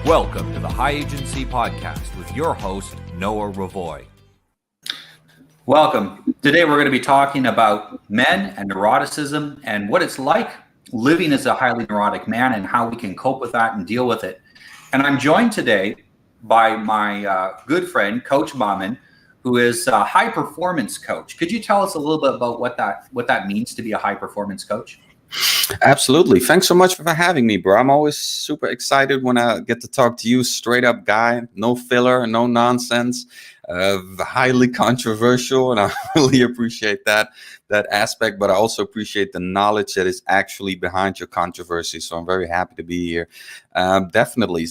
Welcome to the High Agency Podcast with your host, Noah Ravoy. Welcome. Today we're going to be talking about men and neuroticism and what it's like living as a highly neurotic man and how we can cope with that and deal with it. And I'm joined today by my good friend, Coach Bahman, who is a high performance coach. Could you tell us a little bit about what that means to be a high performance coach? Absolutely. Thanks so much for having me, bro. I'm always super excited when I get to talk to you. Straight up guy, no filler, no nonsense, highly controversial. And I really appreciate that aspect, but I also appreciate the knowledge that is actually behind your controversy. So I'm very happy to be here. Definitely.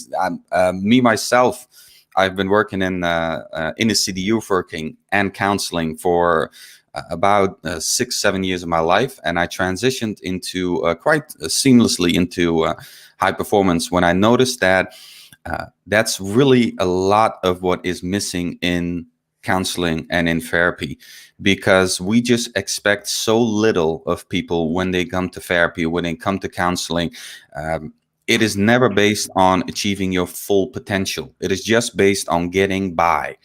Me, myself, I've been working in the CDU working and counseling for about 6-7 years of my life, and I transitioned into quite seamlessly into high performance when I noticed that that's really a lot of what is missing in counseling and in therapy, because we just expect so little of people when they come to therapy, when they come to counseling. It is never based on achieving your full potential. It is just based on getting by.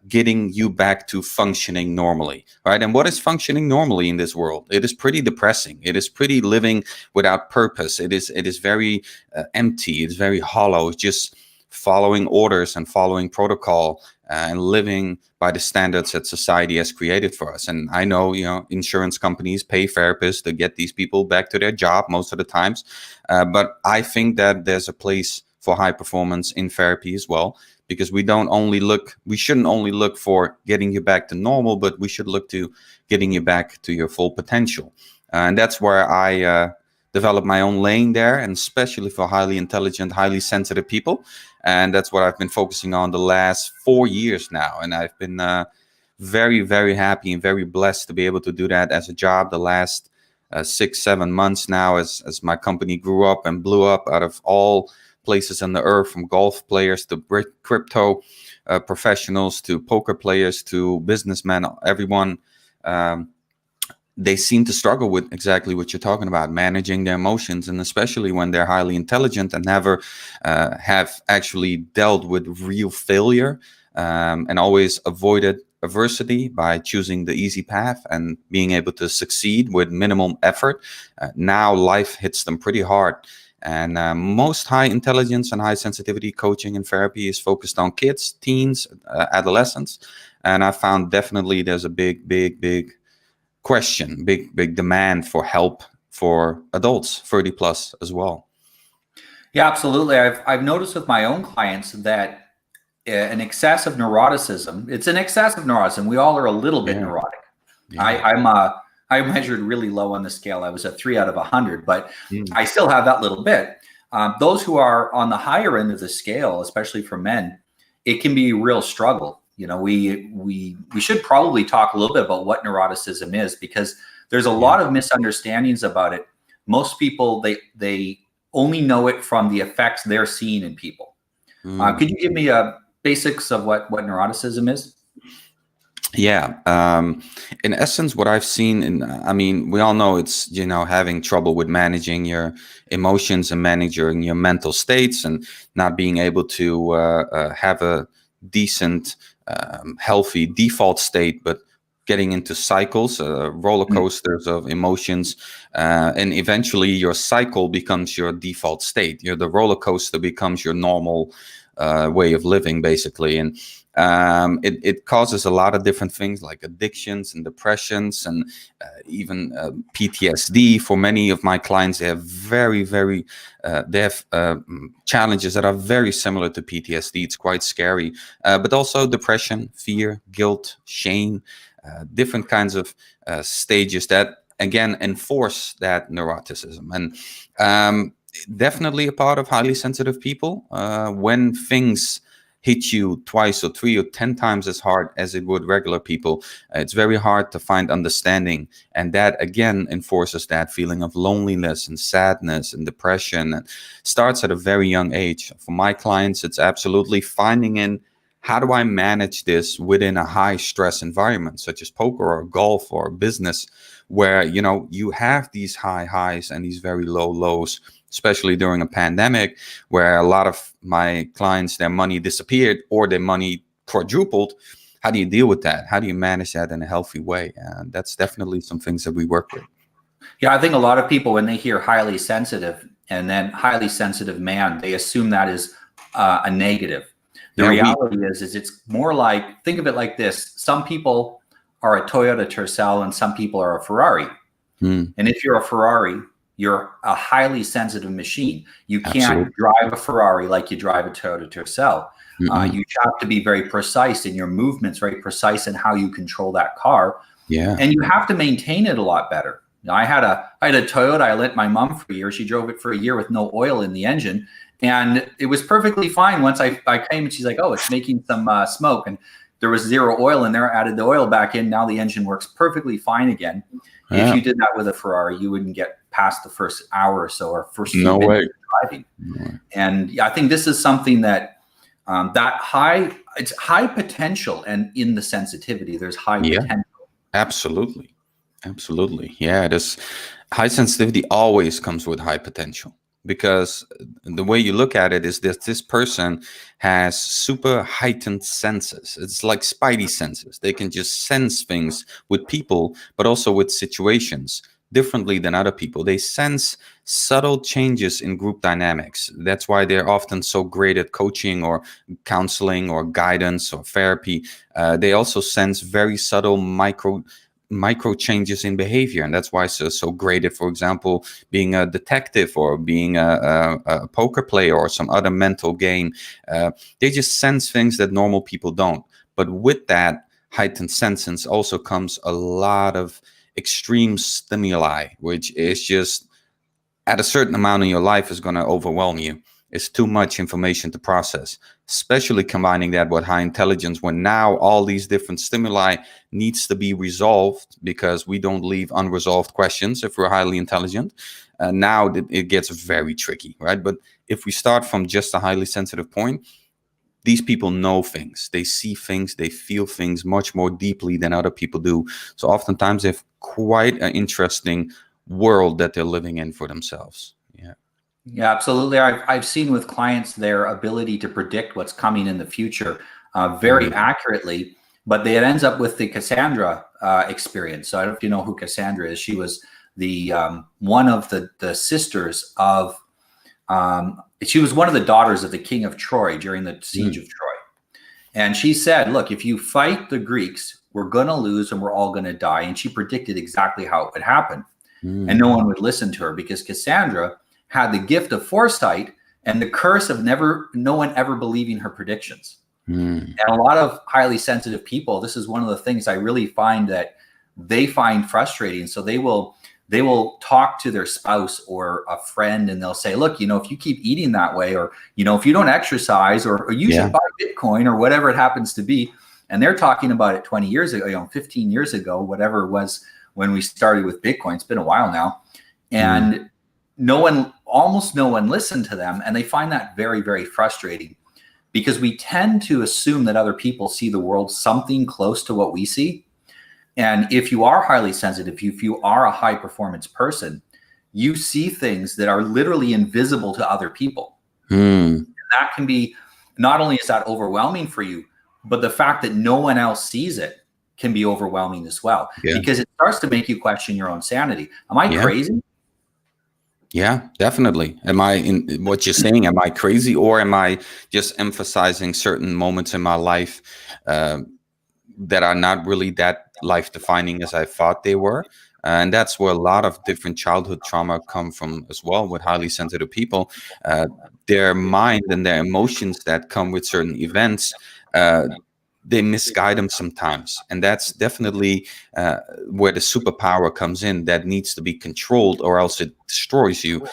Getting you back to functioning normally, right? And what is functioning normally in this world? It is pretty depressing. It is pretty living without purpose. It is very empty. It's very hollow. It's just following orders and following protocol and living by the standards that society has created for us. And I know, insurance companies pay therapists to get these people back to their job most of the times. But I think that there's a place for high performance in therapy as well, because we shouldn't only look for getting you back to normal, but we should look to getting you back to your full potential. And that's where I developed my own lane there, and especially for highly intelligent, highly sensitive people. And that's what I've been focusing on the last 4 years now. And I've been very, very happy and very blessed to be able to do that as a job the last 6-7 months now, as my company grew up and blew up out of all places on the earth, from golf players to crypto professionals to poker players to businessmen. Everyone, they seem to struggle with exactly what you're talking about, managing their emotions, and especially when they're highly intelligent and never have actually dealt with real failure and always avoided adversity by choosing the easy path and being able to succeed with minimum effort. Now life hits them pretty hard. And most high intelligence and high sensitivity coaching and therapy is focused on kids, teens, adolescents. And I found definitely there's a big question, big demand for help for adults, 30 plus as well. Yeah, absolutely. I've noticed with my own clients that an excessive neuroticism, it's an excessive neuroticism. We all are a little bit neurotic. Yeah. I measured really low on the scale. I was a 3 out of 100, but I still have that little bit. Those who are on the higher end of the scale, especially for men, it can be a real struggle. We should probably talk a little bit about what neuroticism is, because there's a lot of misunderstandings about it. Most people, they only know it from the effects they're seeing in people. Could you give me basics of what neuroticism is? Yeah. In essence, what I've seen, we all know it's, having trouble with managing your emotions and managing your mental states, and not being able to have a decent, healthy default state, but getting into cycles, roller coasters of emotions. And eventually your cycle becomes your default state. The roller coaster becomes your normal way of living, basically. And it causes a lot of different things like addictions and depressions, and even PTSD. For many of my clients, they have challenges that are very similar to PTSD. It's quite scary, but also depression, fear, guilt, shame, different kinds of stages that again enforce that neuroticism. And definitely a part of highly sensitive people, when things hit you twice or 3 or 10 times as hard as it would regular people, it's very hard to find understanding. And that again enforces that feeling of loneliness and sadness and depression. And starts at a very young age. For my clients, it's absolutely finding in, how do I manage this within a high stress environment, such as poker or golf or business, where, you have these high highs and these very low lows. especially during a pandemic where a lot of my clients, their money disappeared or their money quadrupled. How do you deal with that? How do you manage that in a healthy way? And that's definitely some things that we work with. Yeah, I think a lot of people, when they hear highly sensitive and then highly sensitive man, they assume that is a negative. The reality is it's more like, think of it like this. Some people are a Toyota Tercel and some people are a Ferrari. And if you're a Ferrari, you're a highly sensitive machine. You can't drive a Ferrari like you drive a Toyota Tercel. You have to be very precise in your movements, very precise in how you control that car. Yeah. And you have to maintain it a lot better. I had a Toyota. I lent my mom for a year. She drove it for a year with no oil in the engine. And it was perfectly fine once I came and she's like, oh, it's making some smoke. And there was zero oil in there. I added the oil back in. Now the engine works perfectly fine again. Yeah. If you did that with a Ferrari, you wouldn't get past the first hour or so or first few minutes of driving. And I think this is something that it's high potential, and in the sensitivity, there's high potential. Absolutely. Yeah, this high sensitivity always comes with high potential, because the way you look at it is that this person has super heightened senses. It's like spidey senses. They can just sense things with people, but also with situations differently than other people. They sense subtle changes in group dynamics. That's why they're often so great at coaching or counseling or guidance or therapy. They also sense very subtle micro changes in behavior, and that's why it's so great at, for example, being a detective or being a poker player or some other mental game. They just sense things that normal people don't. But with that heightened sense also comes a lot of extreme stimuli, which is just at a certain amount in your life is going to overwhelm you. It's too much information to process, especially combining that with high intelligence, when now all these different stimuli needs to be resolved, because we don't leave unresolved questions if we're highly intelligent. Now it gets very tricky, right? But if we start from just a highly sensitive point, these people know things, they see things, they feel things much more deeply than other people do. So oftentimes they have quite an interesting world that they're living in for themselves. Yeah, absolutely. I've seen with clients their ability to predict what's coming in the future very accurately, but it ends up with the Cassandra experience. So I don't know if you know who Cassandra is. She was the one of the sisters of, she was one of the daughters of the king of Troy during the siege of Troy. And she said, look, if you fight the Greeks, we're going to lose and we're all going to die. And she predicted exactly how it would happen. And no one would listen to her, because Cassandra had the gift of foresight and the curse of no one ever believing her predictions. And a lot of highly sensitive people, this is one of the things I really find that they find frustrating. So they will talk to their spouse or a friend and they'll say, look, if you keep eating that way, or, if you don't exercise, or you should buy Bitcoin or whatever it happens to be. And they're talking about it 20 years ago, 15 years ago, whatever it was when we started with Bitcoin. It's been a while now. And almost no one listened to them. And they find that very, very frustrating, because we tend to assume that other people see the world something close to what we see. And if you are highly sensitive, if you are a high performance person, you see things that are literally invisible to other people. And that can be, not only is that overwhelming for you, but the fact that no one else sees it can be overwhelming as well, because it starts to make you question your own sanity. Am I crazy? Yeah, definitely. Am I, in what you're saying, am I crazy, or am I just emphasizing certain moments in my life that are not really that life defining as I thought they were? And that's where a lot of different childhood trauma come from as well with highly sensitive people. Their mind and their emotions that come with certain events, they misguide them sometimes. And that's definitely where the superpower comes in, that needs to be controlled, or else it destroys you.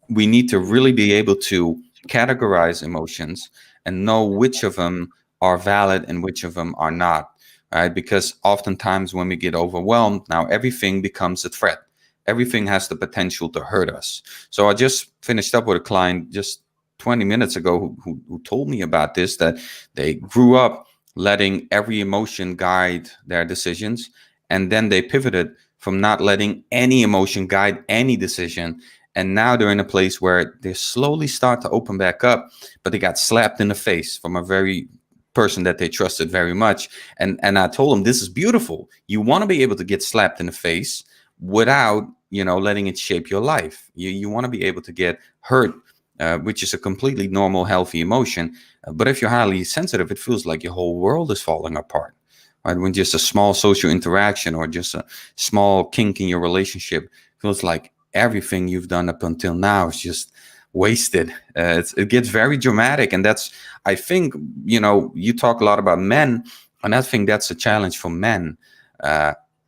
We need to really be able to categorize emotions and know which of them are valid and which of them are not, right? Because oftentimes when we get overwhelmed, now everything becomes a threat. Everything has the potential to hurt us. So I just finished up with a client just 20 minutes ago who told me about this, that they grew up letting every emotion guide their decisions, and then they pivoted from not letting any emotion guide any decision, And now they're in a place where they slowly start to open back up, but they got slapped in the face from a very person that they trusted very much. And I told them, this is beautiful. You want to be able to get slapped in the face without, letting it shape your life. You want to be able to get hurt, which is a completely normal, healthy emotion. But if you're highly sensitive, it feels like your whole world is falling apart. Right? When just a small social interaction or just a small kink in your relationship feels like everything you've done up until now is just wasted. It gets very dramatic, and that's, I think, you talk a lot about men, and I think that's a challenge for men,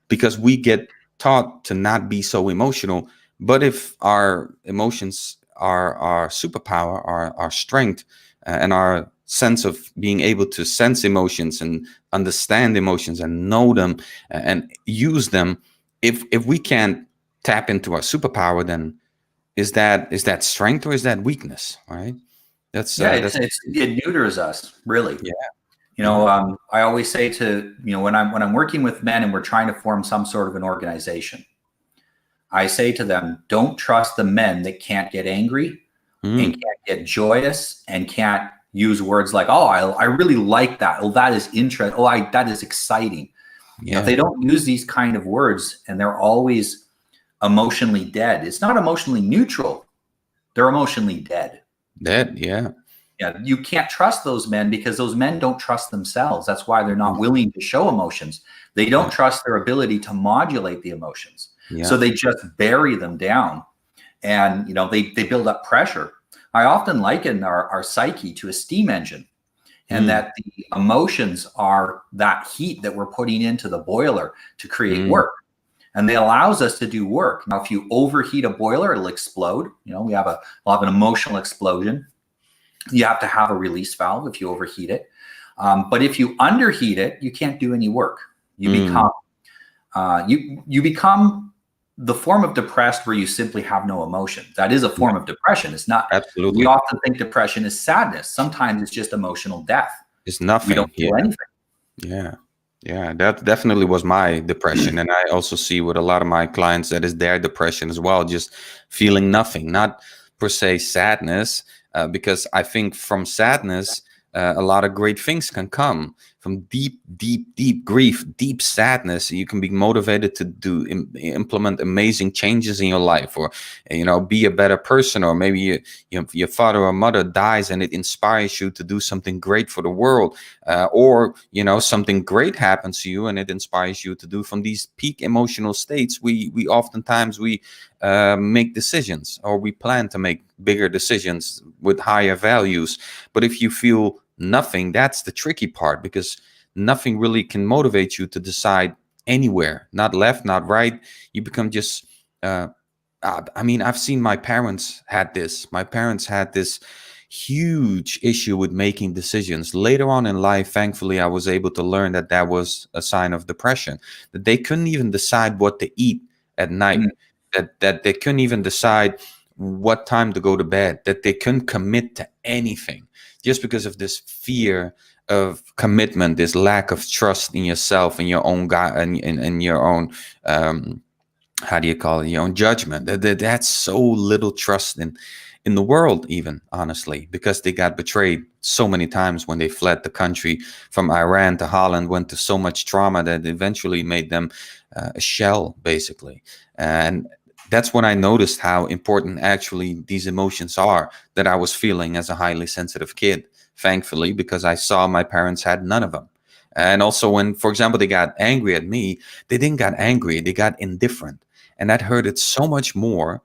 because we get taught to not be so emotional. But if our emotions are our superpower, our strength, and our sense of being able to sense emotions and understand emotions and know them and use them, if we can't tap into our superpower, then is that strength or is that weakness, right? That's Yeah, that's it neuters us, really. yeah. I always say to, when I'm working with men and we're trying to form some sort of an organization, I say to them, don't trust the men that can't get angry and Mm, can't get joyous and can't use words like, oh, I really like that. Oh, that is interesting. Oh, that is exciting. If they yeah, don't use these kind of words and they're always emotionally dead, it's not emotionally neutral. They're emotionally dead. that, yeah. Yeah, you can't trust those men because those men don't trust themselves. That's why they're not willing to show emotions. They don't trust their ability to modulate the emotions. Yeah. So they just bury them down, and they build up pressure. I often liken our psyche to a steam engine, and Mm, that the emotions are that heat that we're putting into the boiler to create mm, work. And it allows us to do work. Now, if you overheat a boiler, it'll explode. We'll have an emotional explosion. You have to have a release valve if you overheat it. But if you underheat it, you can't do any work. You mm. become you become the form of depressed where you simply have no emotion. That is a form of depression. It's not. We Absolutely. often think depression is sadness. Sometimes it's just emotional death. It's We don't nothing. Yeah. feel anything. Yeah. Yeah. That definitely was my depression. And I also see with a lot of my clients that is their depression as well, just feeling nothing, not per se sadness, because I think from sadness, a lot of great things can come from deep, deep, deep grief, deep sadness. You can be motivated to implement amazing changes in your life, or be a better person, or maybe your father or mother dies and it inspires you to do something great for the world, or something great happens to you and it inspires you to do. From these peak emotional states, we oftentimes make decisions, or we plan to make bigger decisions with higher values. But if you feel nothing, that's the tricky part, because nothing really can motivate you to decide anywhere, not left, not right. You become just I mean, I've seen my parents had this. My parents had this huge issue with making decisions. Later on in life, thankfully, I was able to learn that that was a sign of depression, that they couldn't even decide what to eat at night, Mm. that they couldn't even decide what time to go to bed, that they couldn't commit to anything just because of this fear of commitment, this lack of trust in yourself and your own guy and your own how do you call it, your own judgment. That's so little trust in the world, even, honestly, because they got betrayed so many times when they fled the country from Iran to Holland, went to so much trauma that eventually made them a shell, basically. And that's when I noticed how important actually these emotions are that I was feeling as a highly sensitive kid, thankfully, because I saw my parents had none of them. And also when, for example, they got angry at me, they didn't get angry, they got indifferent. And that hurted so much more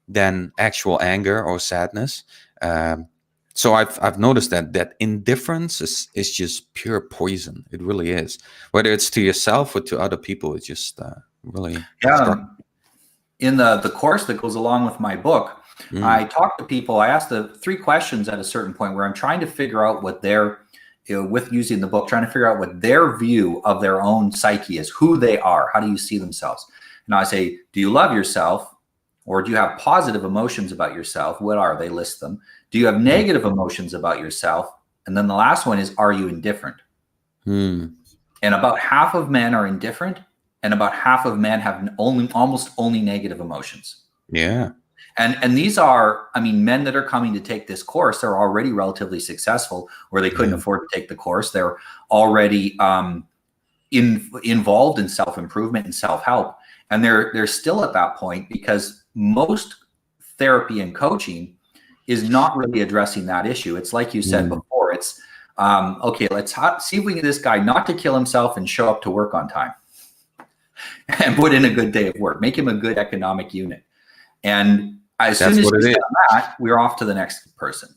than actual anger or sadness. So I've noticed that indifference is just pure poison. It really is. Whether it's to yourself or to other people, it just really Yeah. struck. In the course that goes along with my book, I Mm, talk to people. I ask the 3 questions at a certain point where I'm trying to figure out what their, with using the book, trying to figure out what their view of their own psyche is, who they are, how do you see themselves? And I say, do you love yourself, or do you have positive emotions about yourself? What are they? List them. Do you have mm, negative emotions about yourself? And then the last one is, are you indifferent? mm. And about half of men are indifferent, and about half of men have almost only negative emotions. Yeah. And these are, I mean, men that are coming to take this course, they're already relatively successful, or they couldn't afford to take the course. They're already involved in self-improvement and self-help. And they're still at that point because most therapy and coaching is not really addressing that issue. It's like you said before, it's, okay, let's see if we can get this guy not to kill himself and show up to work on time and put in a good day of work, make him a good economic unit. And as soon as we get that, we're off to the next person.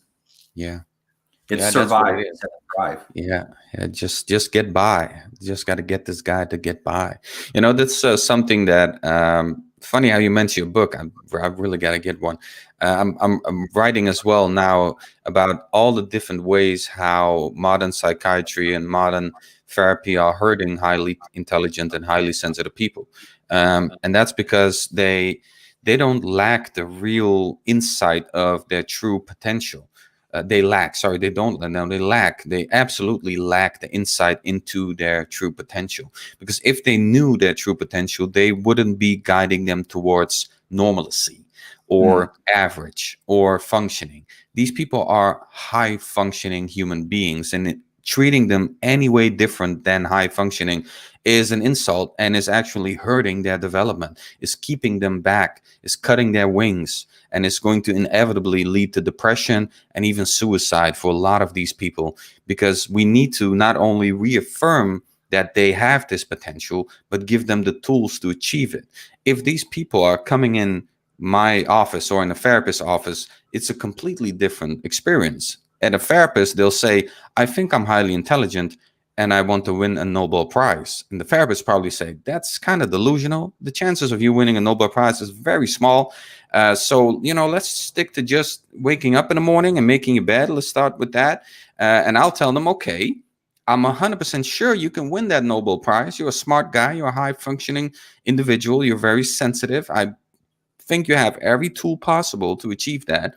Yeah. It's survive instead of thrive. Yeah. Just get by. Just got to get this guy to get by. That's something that, funny how you mentioned your book. I've really got to get one. I'm writing as well now about all the different ways how modern psychiatry and modern therapy are hurting highly intelligent and highly sensitive people. And that's because they don't lack the real insight of their true potential. They absolutely lack the insight into their true potential. Because if they knew their true potential, they wouldn't be guiding them towards normalcy or average or functioning. These people are high functioning human beings, and treating them any way different than high functioning is an insult and is actually hurting their development, is keeping them back, is cutting their wings, and it's going to inevitably lead to depression and even suicide for a lot of these people, because we need to not only reaffirm that they have this potential, but give them the tools to achieve it. If these people are coming in my office or in a therapist's office, it's a completely different experience. At a therapist, they'll say, I think I'm highly intelligent and I want to win a Nobel Prize. And the therapist probably say, that's kind of delusional. The chances of you winning a Nobel Prize is very small. So, let's stick to just waking up in the morning and making your bed. Let's start with that. And I'll tell them, okay, I'm 100% sure you can win that Nobel Prize. You're a smart guy. You're a high functioning individual. You're very sensitive. I think you have every tool possible to achieve that.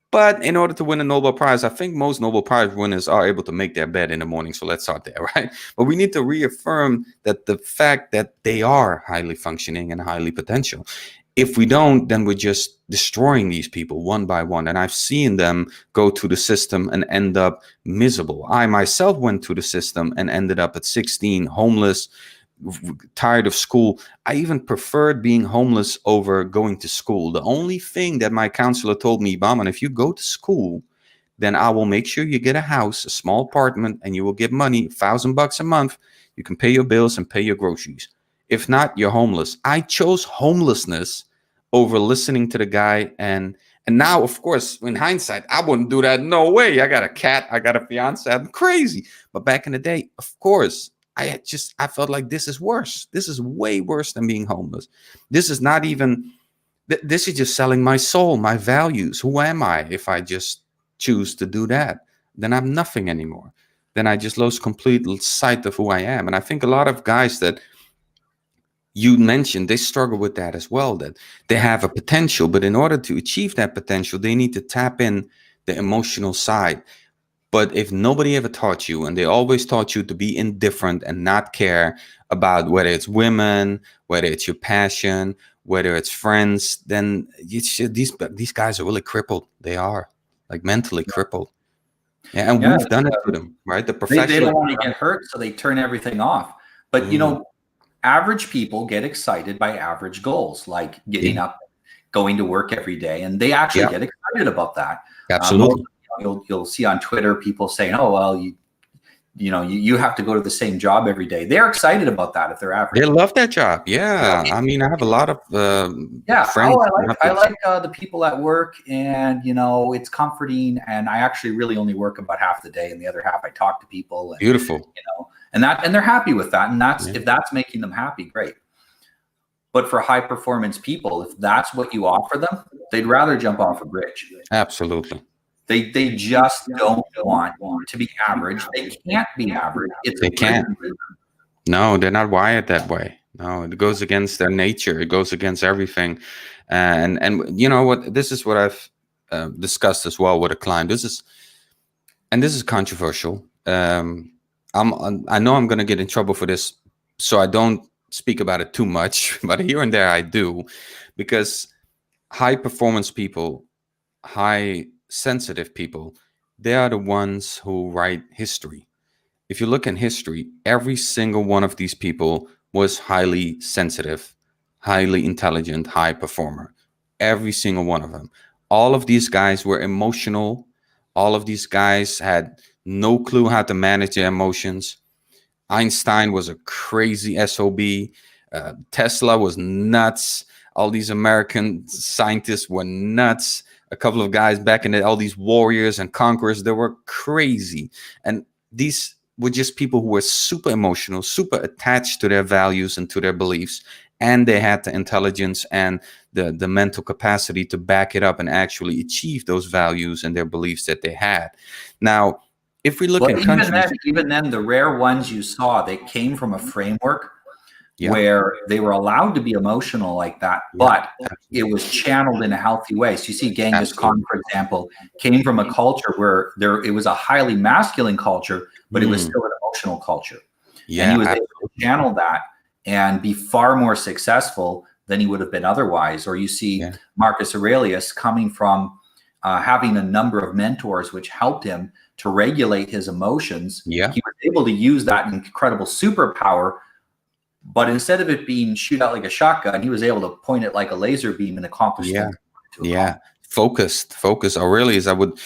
But in order to win a Nobel Prize, I think most Nobel Prize winners are able to make their bed in the morning. So let's start there, right? But we need to reaffirm that the fact that they are highly functioning and highly potential. If we don't, then we're just destroying these people one by one. And I've seen them go to the system and end up miserable. I myself went to the system and ended up at 16, homeless, tired of school. I even preferred being homeless over going to school. The only thing that my counselor told me, Bahman, if you go to school, then I will make sure you get a house, a small apartment, and you will get money, $1,000 a month. You can pay your bills and pay your groceries. If not, you're homeless. I chose homelessness over listening to the guy. And now, of course, in hindsight, I wouldn't do that. No way. I got a cat. I got a fiance. I'm crazy. But back in the day, of course, I felt like this is worse. This is way worse than being homeless. This is not even, this is just selling my soul, my values. Who am I if I just choose to do that? Then I'm nothing anymore. Then I just lose complete sight of who I am. And I think a lot of guys that you mentioned, they struggle with that as well, that they have a potential, but in order to achieve that potential, they need to tap in the emotional side. But if nobody ever taught you, and they always taught you to be indifferent and not care about whether it's women, whether it's your passion, whether it's friends, then these guys are really crippled. They are like mentally crippled. Yeah, and we've done it to them, right? The professional. They don't want to get hurt, so they turn everything off. But average people get excited by average goals, like getting up, going to work every day, and they actually get excited about that. Absolutely. You'll see on Twitter people saying, "Oh, well, you have to go to the same job every day." They're excited about that if they're average. They love that job. Yeah, I mean, I have a lot of friends. I like the people at work, and it's comforting. And I actually really only work about half the day, and the other half I talk to people. And, beautiful. And they're happy with that, and if that's making them happy, great. But for high performance people, if that's what you offer them, they'd rather jump off a bridge. Absolutely. They just don't want to be average. They can't be average. They can't. No, they're not wired that way. No, it goes against their nature. It goes against everything. And you know what? This is what I've discussed as well with a client. This is controversial. I know I'm going to get in trouble for this, so I don't speak about it too much. But here and there, I do, because high performance people, high sensitive people, they are the ones who write history. If you look in history, every single one of these people was highly sensitive, highly intelligent, high performer. Every single one of them. All of these guys were emotional. All of these guys had no clue how to manage their emotions. Einstein was a crazy SOB. Tesla was nuts. All these American scientists were nuts. A couple of guys back in all these warriors and conquerors, they were crazy. And these were just people who were super emotional, super attached to their values and to their beliefs. And they had the intelligence and the mental capacity to back it up and actually achieve those values and their beliefs that they had. Now, if we look Well, at countries, even then, the rare ones you saw, they came from a framework yeah, where they were allowed to be emotional like that, but it was channeled in a healthy way. So you see Genghis Khan, for example, came from a culture where it was a highly masculine culture, but it was still an emotional culture. And he was able to channel that and be far more successful than he would have been otherwise. Or you see Marcus Aurelius coming from having a number of mentors which helped him to regulate his emotions. Yeah. He was able to use that incredible superpower, but instead of it being shoot out like a shotgun, he was able to point it like a laser beam and accomplish things. Focus. Aurelius, I would,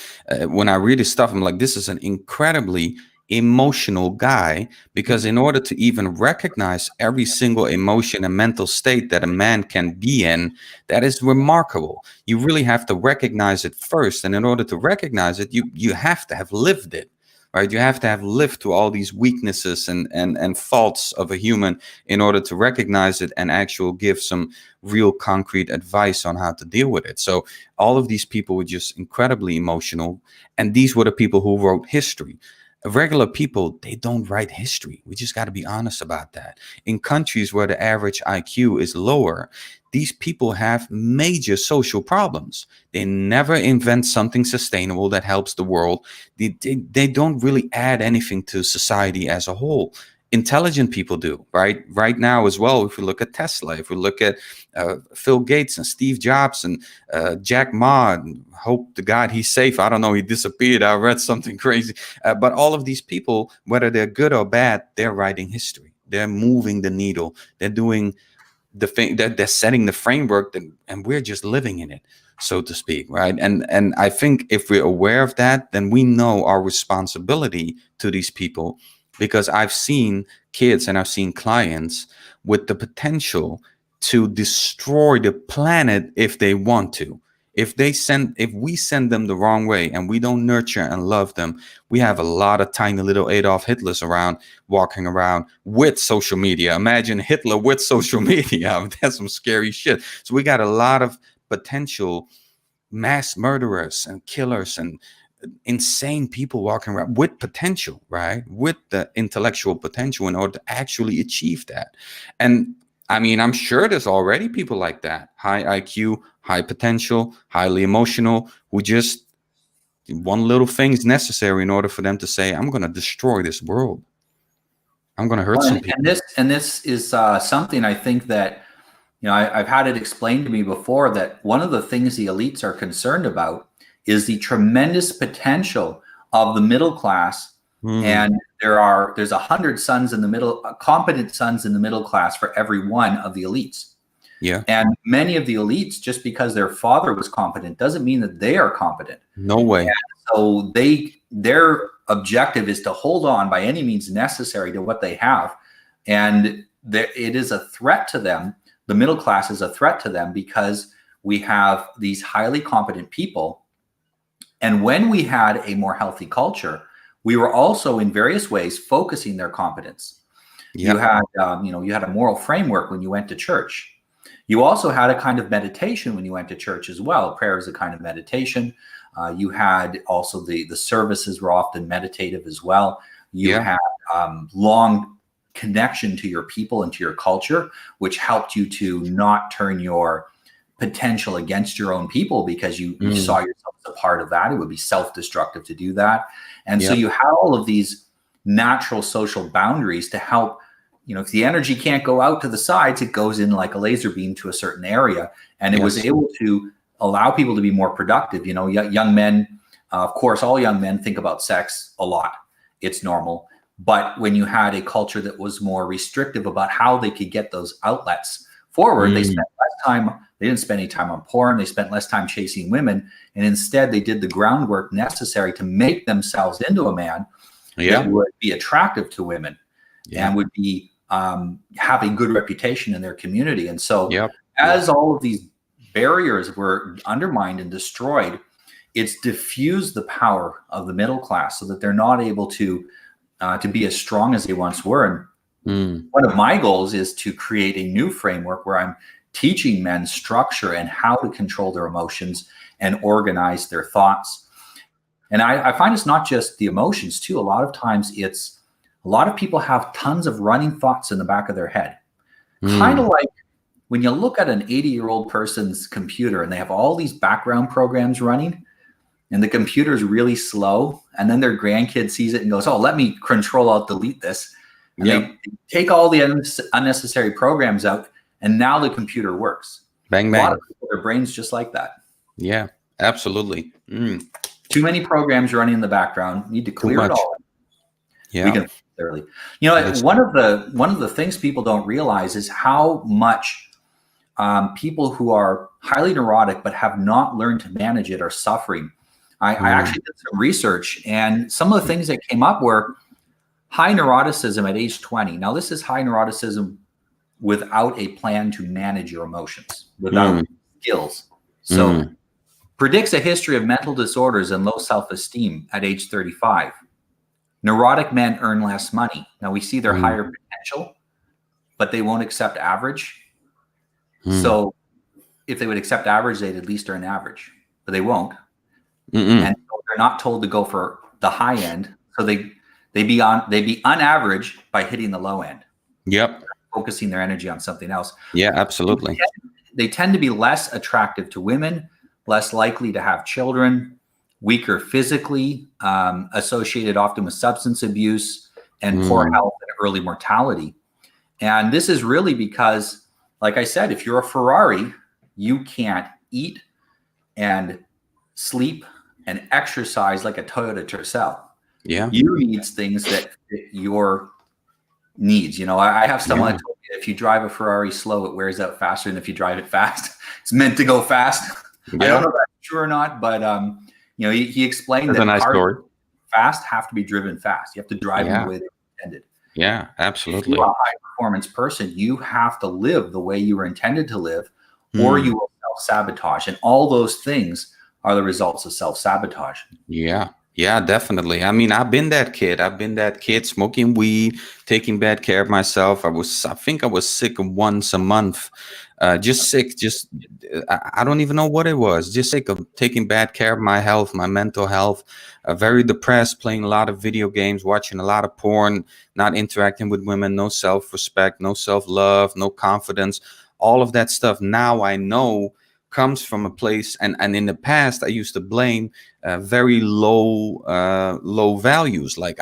when I read his stuff, I'm like, this is an incredibly emotional guy, because in order to even recognize every single emotion and mental state that a man can be in, that is remarkable. You really have to recognize it first. And in order to recognize it, you have to have lived it. Right, you have to have lived through all these weaknesses and faults of a human in order to recognize it and actually give some real concrete advice on how to deal with it. So all of these people were just incredibly emotional, and these were the people who wrote history. Regular people, they don't write history. We just got to be honest about that. In countries where the average IQ is lower, these people have major social problems. They never invent something sustainable that helps the world. They don't really add anything to society as a whole. Intelligent people do, right? Right now as well, if we look at Tesla, if we look at Phil Gates and Steve Jobs and Jack Ma, and hope to God he's safe. I don't know, he disappeared. I read something crazy. But all of these people, whether they're good or bad, they're writing history. They're moving the needle. They're doing the thing, that they're setting the framework, and we're just living in it, so to speak, right? And I think if we're aware of that, then we know our responsibility to these people, because I've seen kids and I've seen clients with the potential to destroy the planet if they want to. If we send them the wrong way and we don't nurture and love them, we have a lot of tiny little Adolf Hitlers around, walking around with social media. Imagine Hitler with social media. That's some scary shit. So we got a lot of potential mass murderers and killers and insane people walking around with potential, right? With the intellectual potential in order to actually achieve that. And I mean, I'm sure there's already people like that, high IQ, high potential, highly emotional, who just one little thing is necessary in order for them to say, I'm going to destroy this world. I'm going to hurt some people. And this is something I think that, I've had it explained to me before, that one of the things the elites are concerned about is the tremendous potential of the middle class. And there's 100 sons in the middle, competent sons in the middle class for every one of the elites. Yeah. And many of the elites, just because their father was competent, doesn't mean that they are competent. No way. And so their objective is to hold on by any means necessary to what they have. And it is a threat to them. The middle class is a threat to them, because we have these highly competent people. And when we had a more healthy culture, we were also in various ways focusing their competence. Yep. You had a moral framework when you went to church. You also had a kind of meditation when you went to church as well. Prayer is a kind of meditation. You had also the services were often meditative as well. You had long connection to your people and to your culture, which helped you to not turn your potential against your own people, because you saw yourself as a part of that. It would be self-destructive to do that. And so you had all of these natural social boundaries to help if the energy can't go out to the sides, it goes in like a laser beam to a certain area. And it was able to allow people to be more productive. Young men, of course, all young men think about sex a lot. It's normal. But when you had a culture that was more restrictive about how they could get those outlets forward, they spent less time. They didn't spend any time on porn. They spent less time chasing women. And instead, they did the groundwork necessary to make themselves into a man that would be attractive to women and would be have a good reputation in their community. And so as all of these barriers were undermined and destroyed, it's diffused the power of the middle class so that they're not able to be as strong as they once were. And one of my goals is to create a new framework where I'm teaching men structure and how to control their emotions and organize their thoughts. And I find it's not just the emotions too. A lot of times a lot of people have tons of running thoughts in the back of their head. Kind of like when you look at an 80-year-old person's computer and they have all these background programs running and the computer is really slow, and then their grandkid sees it and goes, oh, let me Control-Alt-Delete this. And they take all the unnecessary programs out, and now the computer works. Bang, bang. A lot of people, their brain's just like that. Yeah, absolutely. Too many programs running in the background. Need to clear it all. Yeah. We can thoroughly. One of the things people don't realize is how much people who are highly neurotic but have not learned to manage it are suffering. I actually did some research, and some of the things that came up were high neuroticism at age 20. Now, this is high neuroticism without a plan to manage your emotions, without skills. So predicts a history of mental disorders and low self-esteem at age 35. Neurotic men earn less money. Now, we see their higher potential, but they won't accept average. So if they would accept average, they'd at least earn average, but they won't. And so they're not told to go for the high end. So they be unaverage by hitting the low end. Yep. Focusing their energy on something else. Yeah, absolutely. They tend to be less attractive to women, less likely to have children, weaker physically, associated often with substance abuse and poor health and early mortality. And this is really because, like I said, if you're a Ferrari, you can't eat and sleep and exercise like a Toyota Tercel. Yeah. You need things that fit your needs. I have someone that told me if you drive a Ferrari slow, it wears out faster than if you drive it fast. It's meant to go fast. I don't know if that's true or not, but he explained that cars fast have to be driven fast. You have to drive them the way they're intended. Yeah, absolutely. If you're a high performance person, you have to live the way you were intended to live, or you will self-sabotage. And all those things are the results of self-sabotage. Yeah, definitely. I mean, I've been that kid smoking weed, taking bad care of myself. I think I was sick once a month, just sick. I don't even know what it was. Just sick of taking bad care of my health, my mental health, very depressed, playing a lot of video games, watching a lot of porn, not interacting with women, no self-respect, no self-love, no confidence, all of that stuff. Now I know comes from a place, and in the past I used to blame very low values, like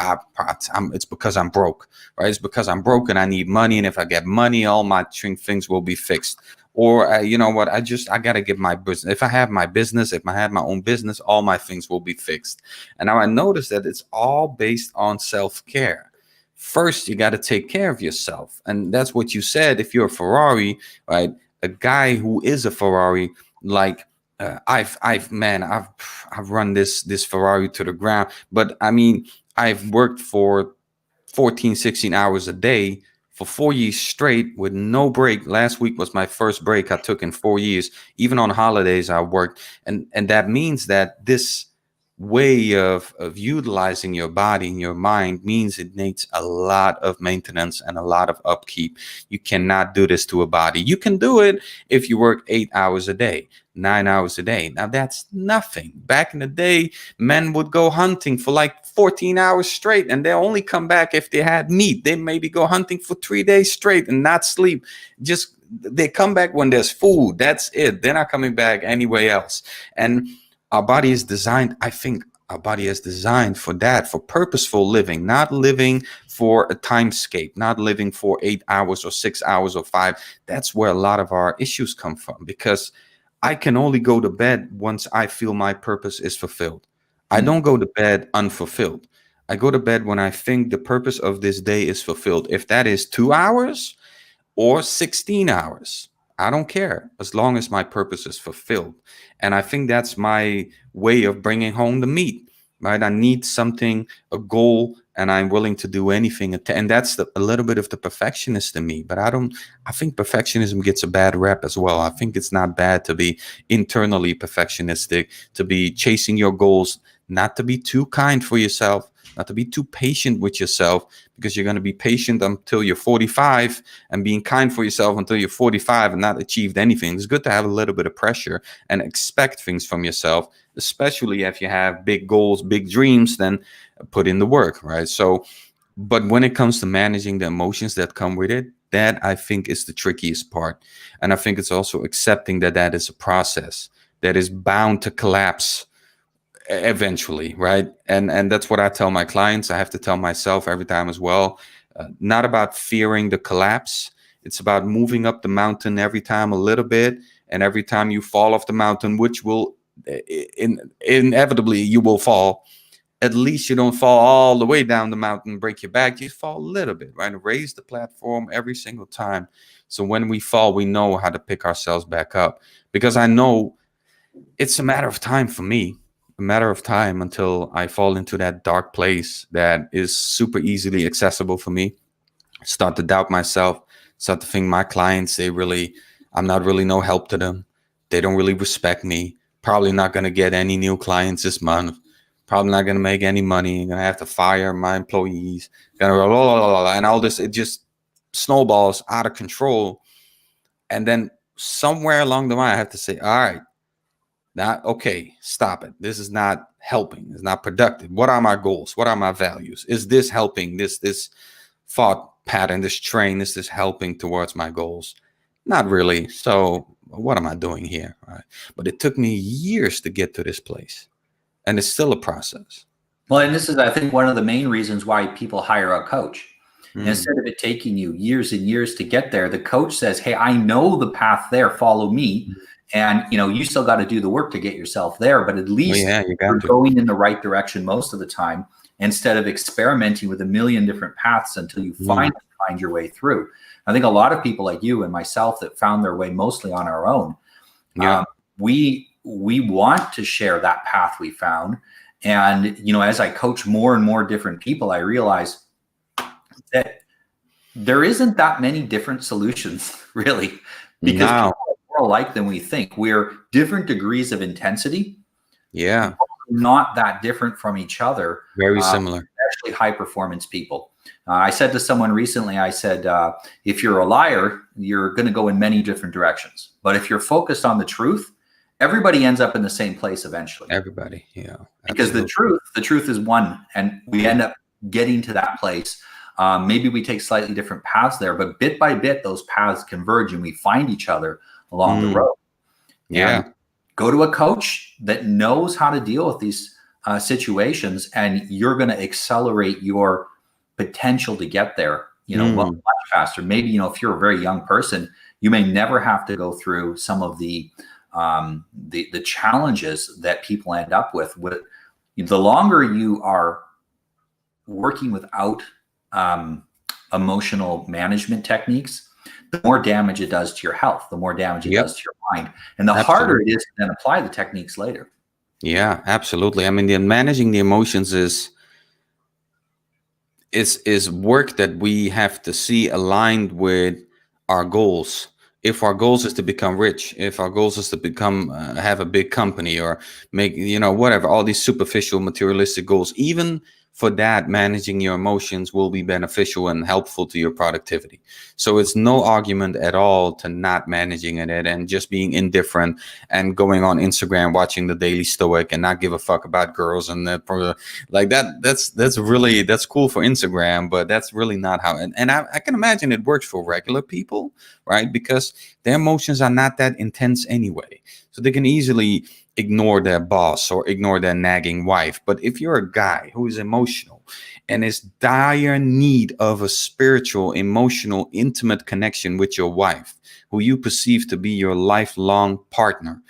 it's because I'm broke, right? It's because I'm broke and I need money, and if I get money, all my things will be fixed. Or you know what? I gotta get my business. If I have my business, if I have my own business, all my things will be fixed. And now I notice that it's all based on self-care. First, you got to take care of yourself, and that's what you said. If you're a Ferrari, right? A guy who is a Ferrari, like I've run this Ferrari to the ground, but I mean, I've worked for 14, 16 hours a day for 4 years straight with no break. Last week was my first break I took in 4 years. Even on holidays, I worked. And that means that this way of utilizing your body and your mind means it needs a lot of maintenance and a lot of upkeep. You cannot do this to a body. You can do it if you work 8 hours a day, 9 hours a day. Now that's nothing. Back in the day, men would go hunting for like 14 hours straight, and they only come back if they had meat. They maybe go hunting for 3 days straight and not sleep. They come back when there's food. That's it. They're not coming back anywhere else. And our body is designed, I think, Our body is designed for that, for purposeful living, not living for a timescape, not living for 8 hours or 6 hours or 5. That's where a lot of our issues come from, because I can only go to bed once I feel my purpose is fulfilled. I don't go to bed unfulfilled. I go to bed when I think the purpose of this day is fulfilled. If that is 2 hours or 16 hours, I don't care, as long as my purpose is fulfilled. And I think that's my way of bringing home the meat, right? I need something, a goal, and I'm willing to do anything. And that's a little bit of the perfectionist in me. But I think perfectionism gets a bad rep as well. I think it's not bad to be internally perfectionistic, to be chasing your goals, not to be too kind for yourself, not to be too patient with yourself, because you're going to be patient until you're 45 and being kind for yourself until you're 45 and not achieved anything. It's good to have a little bit of pressure and expect things from yourself, especially if you have big goals, big dreams, then put in the work, right? So, but when it comes to managing the emotions that come with it, that I think is the trickiest part. And I think it's also accepting that that is a process that is bound to collapse eventually, right? And that's what I tell my clients. I have to tell myself every time as well. Not about fearing the collapse. It's about moving up the mountain every time a little bit, and every time you fall off the mountain, which will inevitably you will fall. At least you don't fall all the way down the mountain, break your back. You fall a little bit, right? Raise the platform every single time. So when we fall, we know how to pick ourselves back up, because I know it's a matter of time for me. A matter of time until I fall into that dark place that is super easily accessible for me. Start to doubt myself, start to think my clients, I'm not really no help to them. They don't really respect me. Probably not going to get any new clients this month. Probably not going to make any money. Going to have to fire my employees. And all this, it just snowballs out of control. And then somewhere along the line, I have to say, all right, okay, stop it. This is not helping. It's not productive. What are my goals? What are my values? Is this helping? This thought pattern, this train, is this helping towards my goals? Not really. So what am I doing here? Right? But it took me years to get to this place, and it's still a process. Well, and this is, I think, one of the main reasons why people hire a coach. Instead of it taking you years and years to get there, the coach says, hey, I know the path there, follow me. And, you still got to do the work to get yourself there, but at least you're going in the right direction most of the time, instead of experimenting with a million different paths until you find your way through. I think a lot of people like you and myself that found their way mostly on our own, we want to share that path we found. And, as I coach more and more different people, I realize that there isn't that many different solutions, really, because people are more alike than we think. We're different degrees of intensity. Yeah. Not that different from each other. Very similar. Especially high performance people. I said to someone recently, I said, if you're a liar, you're going to go in many different directions. But if you're focused on the truth, everybody ends up in the same place eventually. Everybody, yeah. Because the truth is one, and we end up getting to that place. Maybe we take slightly different paths there, but bit by bit, those paths converge and we find each other along the road. Yeah. And go to a coach that knows how to deal with these situations, and you're going to accelerate your potential to get there, much faster. Maybe, if you're a very young person, you may never have to go through some of the challenges that people end up with. The longer you are working without emotional management techniques, the more damage it does to your health, the more damage it does to your mind, and the harder it is to then apply the techniques later. Yeah, absolutely. I mean, managing the emotions is work that we have to see aligned with our goals. If our goals is to become rich, if our goals is to become have a big company or make whatever, all these superficial materialistic goals, even for that, managing your emotions will be beneficial and helpful to your productivity. So it's no argument at all to not managing it and just being indifferent and going on Instagram, watching the Daily Stoic and not give a fuck about girls and like that. That's cool for Instagram, but that's really not how. And I can imagine it works for regular people, right? Because their emotions are not that intense anyway. So So they can easily ignore their boss or ignore their nagging wife. But if you're a guy who is emotional and is dire need of a spiritual, emotional, intimate connection with your wife, who you perceive to be your lifelong partner,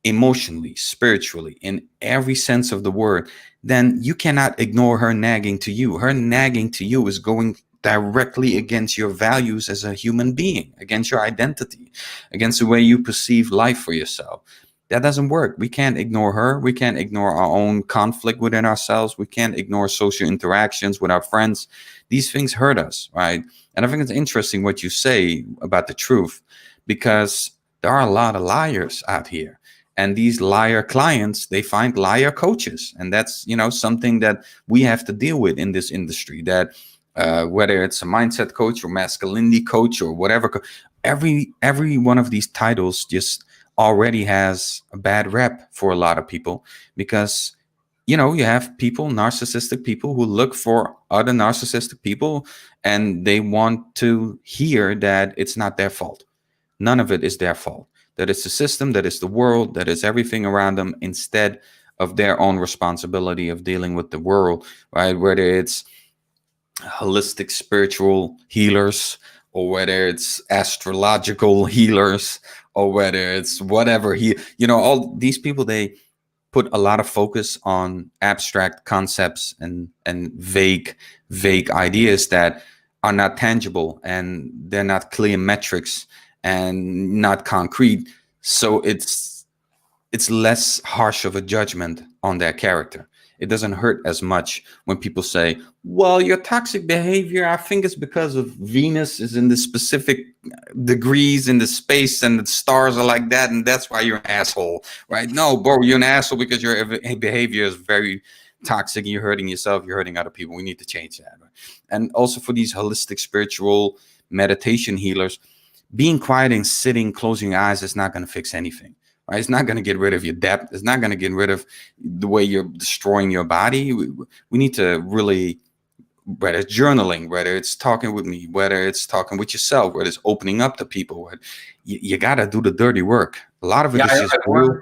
emotionally, spiritually, in every sense of the word, then you cannot ignore her nagging to you. Her nagging to you is going directly against your values as a human being, against your identity, against the way you perceive life for yourself. That doesn't work. We can't ignore her. We can't ignore our own conflict within ourselves. We can't ignore social interactions with our friends. These things hurt us, right? And I think it's interesting what you say about the truth, because there are a lot of liars out here. And these liar clients, they find liar coaches. And that's, something that we have to deal with in this industry, that whether it's a mindset coach or masculinity coach or whatever, every one of these titles just already has a bad rep for a lot of people, because you have people, narcissistic people, who look for other narcissistic people, and they want to hear that it's not their fault. None of it is their fault. That it's the system, that it's the world, that it's everything around them, instead of their own responsibility of dealing with the world, right? Whether it's holistic spiritual healers, or whether it's astrological healers, or whether it's whatever all these people, they put a lot of focus on abstract concepts and vague ideas that are not tangible, and they're not clear metrics and not concrete. So it's less harsh of a judgment on their character. It doesn't hurt as much when people say, well, your toxic behavior, I think it's because of Venus is in the specific degrees in the space and the stars are like that, and that's why you're an asshole, right? No, bro, you're an asshole because your behavior is very toxic. You're hurting yourself, you're hurting other people. We need to change that. Right? And also for these holistic spiritual meditation healers, being quiet and sitting, closing your eyes is not going to fix anything. Right? It's not going to get rid of your depth. It's not going to get rid of the way you're destroying your body. We need to really, whether it's journaling, whether it's talking with me, whether it's talking with yourself, whether it's opening up to people, you got to do the dirty work. A lot of it is just real.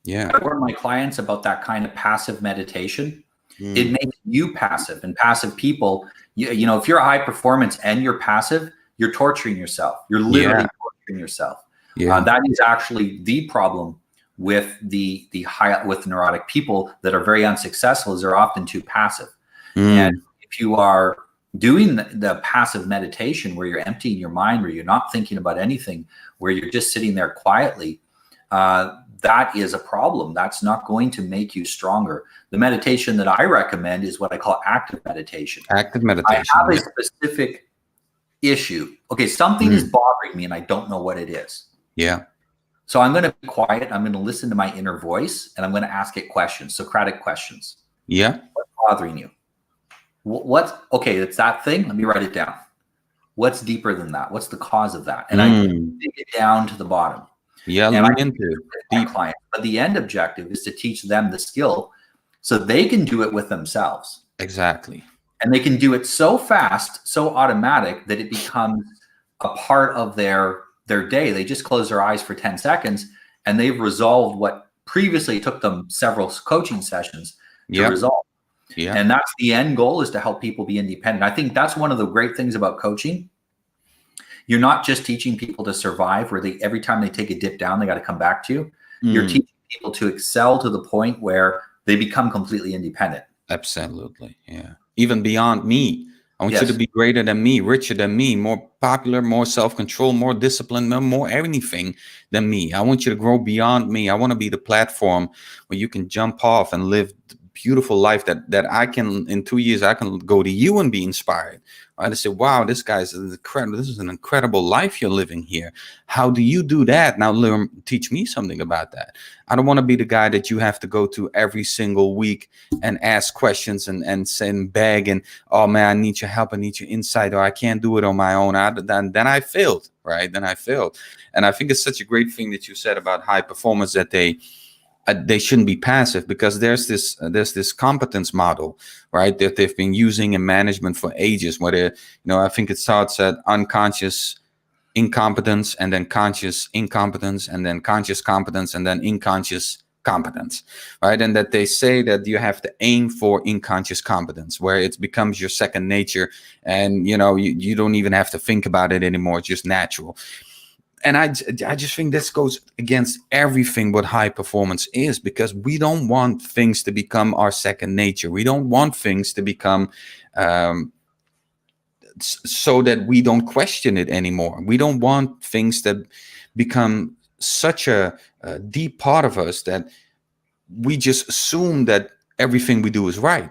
Yeah. I warn my clients about that kind of passive meditation. It makes you passive, and passive people, if you're a high performance and you're passive, you're torturing yourself. You're literally torturing yourself. Yeah. That is actually the problem with with neurotic people that are very unsuccessful, is they're often too passive. And if you are doing the passive meditation where you're emptying your mind, where you're not thinking about anything, where you're just sitting there quietly, that is a problem. That's not going to make you stronger. The meditation that I recommend is what I call active meditation. Active meditation. I have a specific issue. Okay, something is bothering me and I don't know what it is. Yeah. So I'm going to be quiet. I'm going to listen to my inner voice, and I'm going to ask it questions, Socratic questions. Yeah. What's bothering you? Okay, it's that thing. Let me write it down. What's deeper than that? What's the cause of that? And I dig it down to the bottom. Yeah, and look into deep client. But the end objective is to teach them the skill so they can do it with themselves. Exactly. And they can do it so fast, so automatic, that it becomes a part of their day. They just close their eyes for 10 seconds and they've resolved what previously took them several coaching sessions to resolve. Yeah. And that's the end goal, is to help people be independent. I think that's one of the great things about coaching. You're not just teaching people to survive, where every time they take a dip down, they got to come back to you. You're teaching people to excel to the point where they become completely independent. Absolutely. Yeah. Even beyond me. I want you to be greater than me, richer than me, more popular, more self-control, more disciplined, more anything than me. I want you to grow beyond me. I want to be the platform where you can jump off and live the beautiful life that I can, in 2 years, I can go to you and be inspired. I say, wow, this guy's incredible. This is an incredible life you're living here. How do you do that? Now teach me something about that. I don't want to be the guy that you have to go to every single week and ask questions and send beg and, oh man, I need your help. I need your insight, or I can't do it on my own. Then I failed, right? Then I failed. And I think it's such a great thing that you said about high performance, that they shouldn't be passive, because there's this competence model, right, that they've been using in management for ages, where I think it starts at unconscious incompetence, and then conscious incompetence, and then conscious competence, and then unconscious competence, right? And that they say that you have to aim for unconscious competence, where it becomes your second nature, and you don't even have to think about it anymore. It's just natural. And I just think this goes against everything what high performance is, because we don't want things to become our second nature. We don't want things to become so that we don't question it anymore. We don't want things that become such a deep part of us that we just assume that everything we do is right,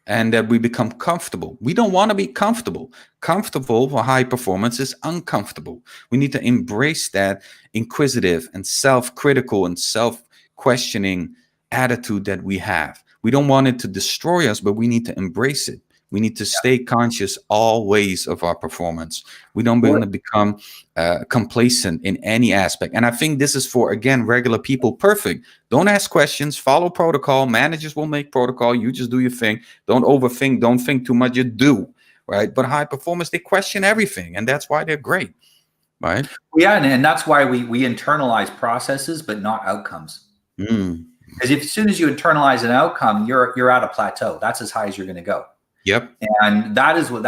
and that we become comfortable. We don't want to be comfortable. Comfortable for high performance is uncomfortable. We need to embrace that inquisitive and self-critical and self-questioning attitude that we have. We don't want it to destroy us, but we need to embrace it. We need to stay conscious always of our performance. We don't want to become complacent in any aspect. And I think this is for, again, regular people. Perfect. Don't ask questions. Follow protocol. Managers will make protocol. You just do your thing. Don't overthink. Don't think too much. You do. Right. But high performance, they question everything. And that's why they're great. Right. Yeah. And that's why we internalize processes, but not outcomes. Because as soon as you internalize an outcome, you're at a plateau. That's as high as you're going to go. Yep. And that's what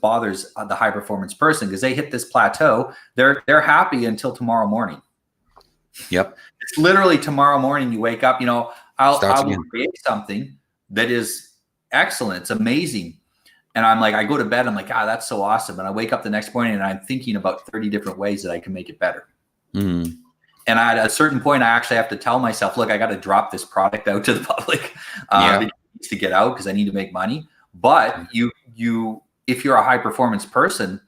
bothers the high performance person, because they hit this plateau. They're happy until tomorrow morning. Yep. It's literally tomorrow morning you wake up, I will create something that is excellent. It's amazing. And I'm like, I go to bed, I'm like, that's so awesome. And I wake up the next morning and I'm thinking about 30 different ways that I can make it better. And at a certain point, I actually have to tell myself, look, I got to drop this product out to the public to get out, because I need to make money. But if you're a high performance person,